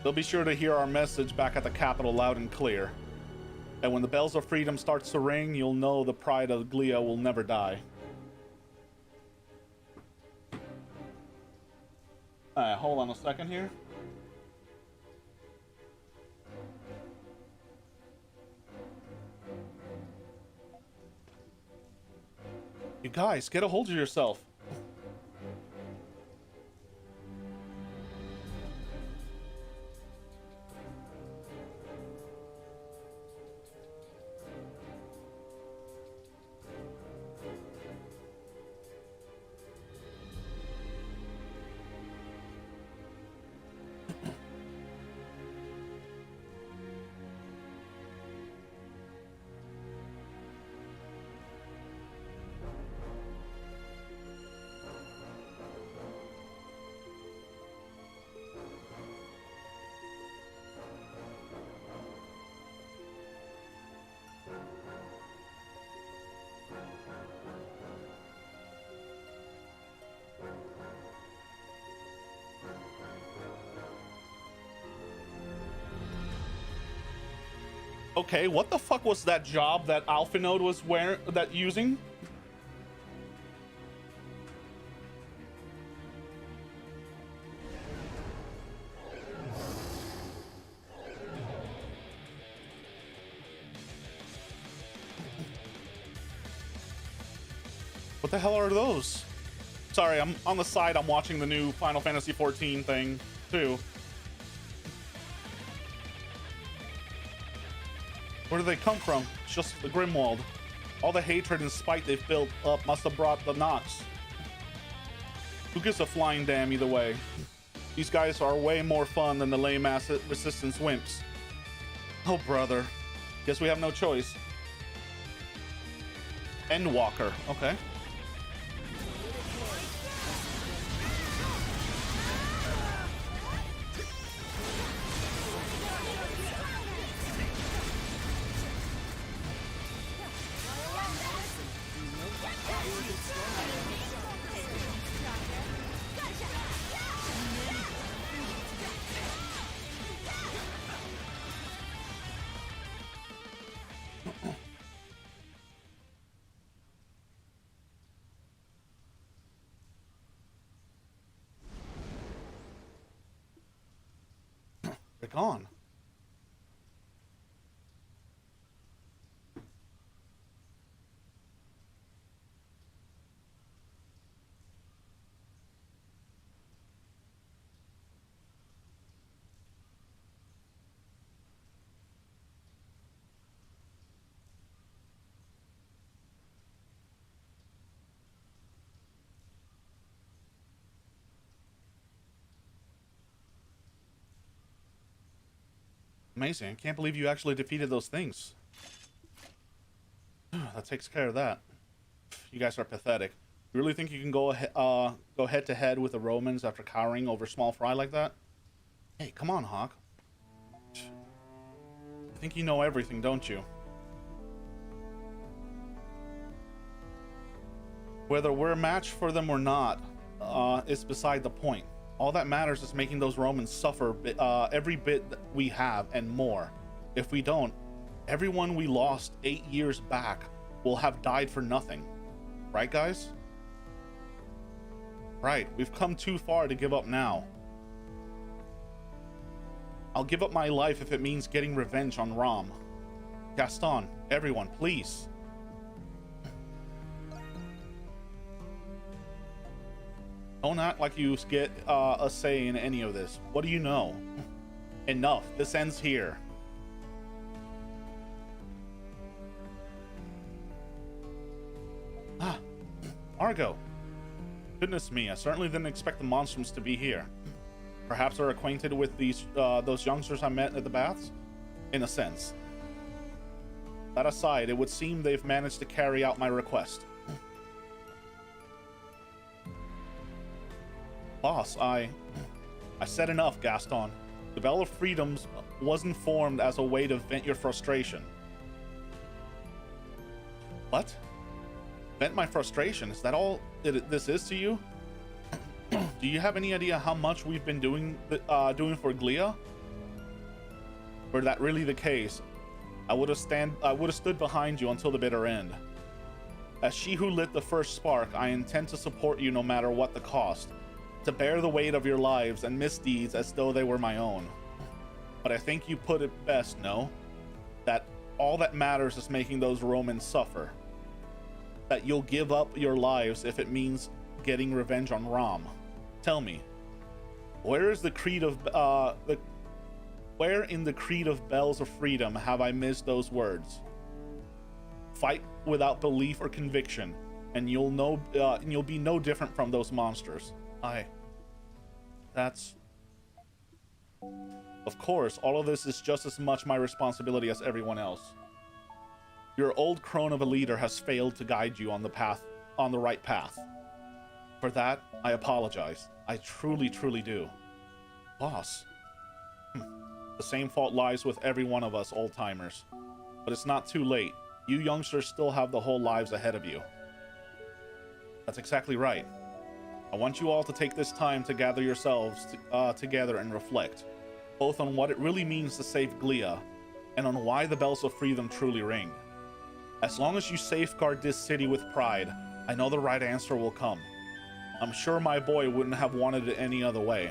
They'll be sure to hear our message back at the capital loud and clear. And when the bells of freedom starts to ring, you'll know the pride of Glia will never die. Alright, hold on a second here. You guys, get a hold of yourself. Okay, what the fuck was that job that Alphinode was using? What the hell are those? Sorry, I'm on the side. I'm watching the new Final Fantasy XIV thing too. Where do they come from? It's just the Grimwald. All the hatred and spite they've built up must have brought the Nox. Who gives a flying damn either way? These guys are way more fun than the lame-ass resistance wimps. Oh, brother. Guess we have no choice. Endwalker. Okay. They're gone. Amazing. I can't believe you actually defeated those things. That takes care of that. You guys are pathetic. You really think you can go head to head with the Romans after cowering over small fry like that? Hey, come on, Hawk. I think you know everything, don't you? Whether we're a match for them or not is beside the point. All that matters is making those Romans suffer every bit that we have and more. If we don't, everyone we lost 8 years back will have died for nothing. Right, guys? Right, we've come too far to give up now. I'll give up my life if it means getting revenge on Rom. Gaston, everyone, please. Don't act like you get a say in any of this. What do you know? Enough. This ends here. Ah, Margot. Goodness me, I certainly didn't expect the Monstrums to be here. Perhaps they're acquainted with those youngsters I met at the baths? In a sense. That aside, it would seem they've managed to carry out my request. Boss, I said enough, Gaston. The Bell of Freedoms wasn't formed as a way to vent your frustration. What? Vent my frustration? Is that all this is to you? Do you have any idea how much we've been doing for Glia? Were that really the case, I would have stood behind you until the bitter end. As she who lit the first spark, I intend to support you no matter what the cost, to bear the weight of your lives and misdeeds as though they were my own. But I think you put it best, no? That all that matters is making those Romans suffer. That you'll give up your lives if it means getting revenge on Rom. Tell me, where is the creed of where in the creed of Bells of Freedom have I missed those words? Fight without belief or conviction, and you'll be no different from those monsters. That's... Of course, all of this is just as much my responsibility as everyone else. Your old crone of a leader has failed to guide you on the right path. For that, I apologize. I truly, truly do. Boss. The same fault lies with every one of us old-timers. But it's not too late. You youngsters still have the whole lives ahead of you. That's exactly right. I want you all to take this time to gather yourselves together and reflect, both on what it really means to save Glia, and on why the bells of freedom truly ring. As long as you safeguard this city with pride, I know the right answer will come. I'm sure my boy wouldn't have wanted it any other way.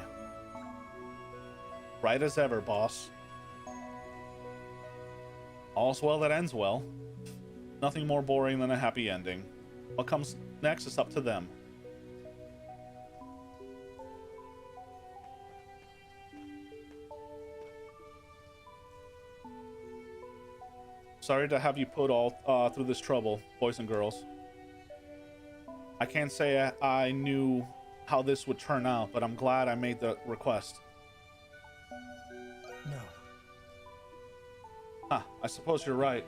Right as ever, boss. All's well that ends well. Nothing more boring than a happy ending. What comes next is up to them. Sorry to have you put all through this trouble, boys and girls. I can't say I knew how this would turn out, but I'm glad I made the request. No. Ah, I suppose you're right.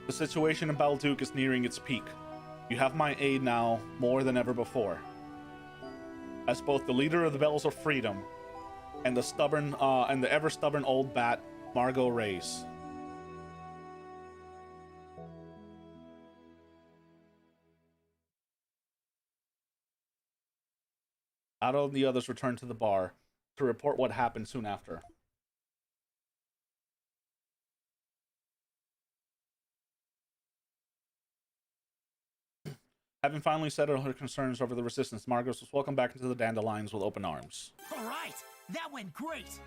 The situation in Balduke is nearing its peak. You have my aid now more than ever before. As both the leader of the Bells of Freedom and the ever stubborn old bat, Margot Reyes. Otto and the others returned to the bar to report what happened soon after. Having finally settled her concerns over the resistance, Margot was welcomed back into the Dandelions with open arms. All right, that went great.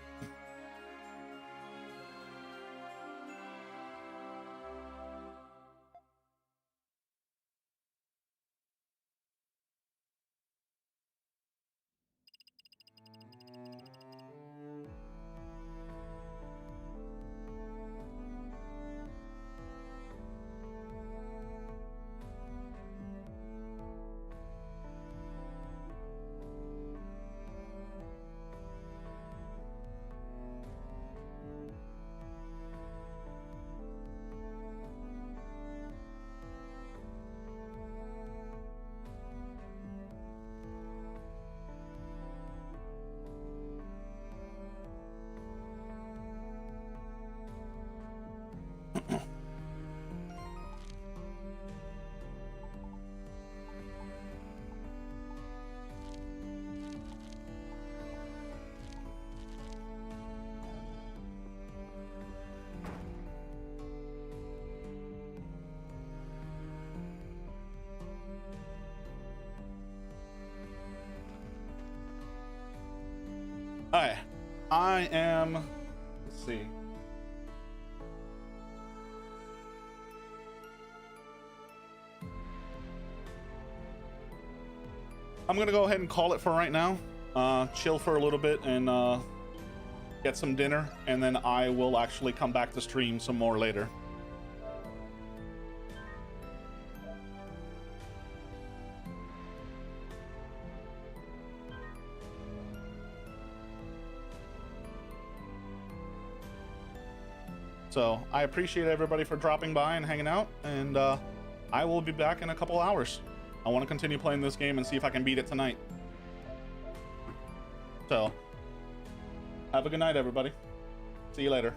Alright. I am... Let's see. I'm gonna go ahead and call it for right now. Chill for a little bit and get some dinner, and then I will actually come back to stream some more later. So I appreciate everybody for dropping by and hanging out, and I will be back in a couple hours. I want to continue playing this game and see if I can beat it tonight. So have a good night, everybody. See you later.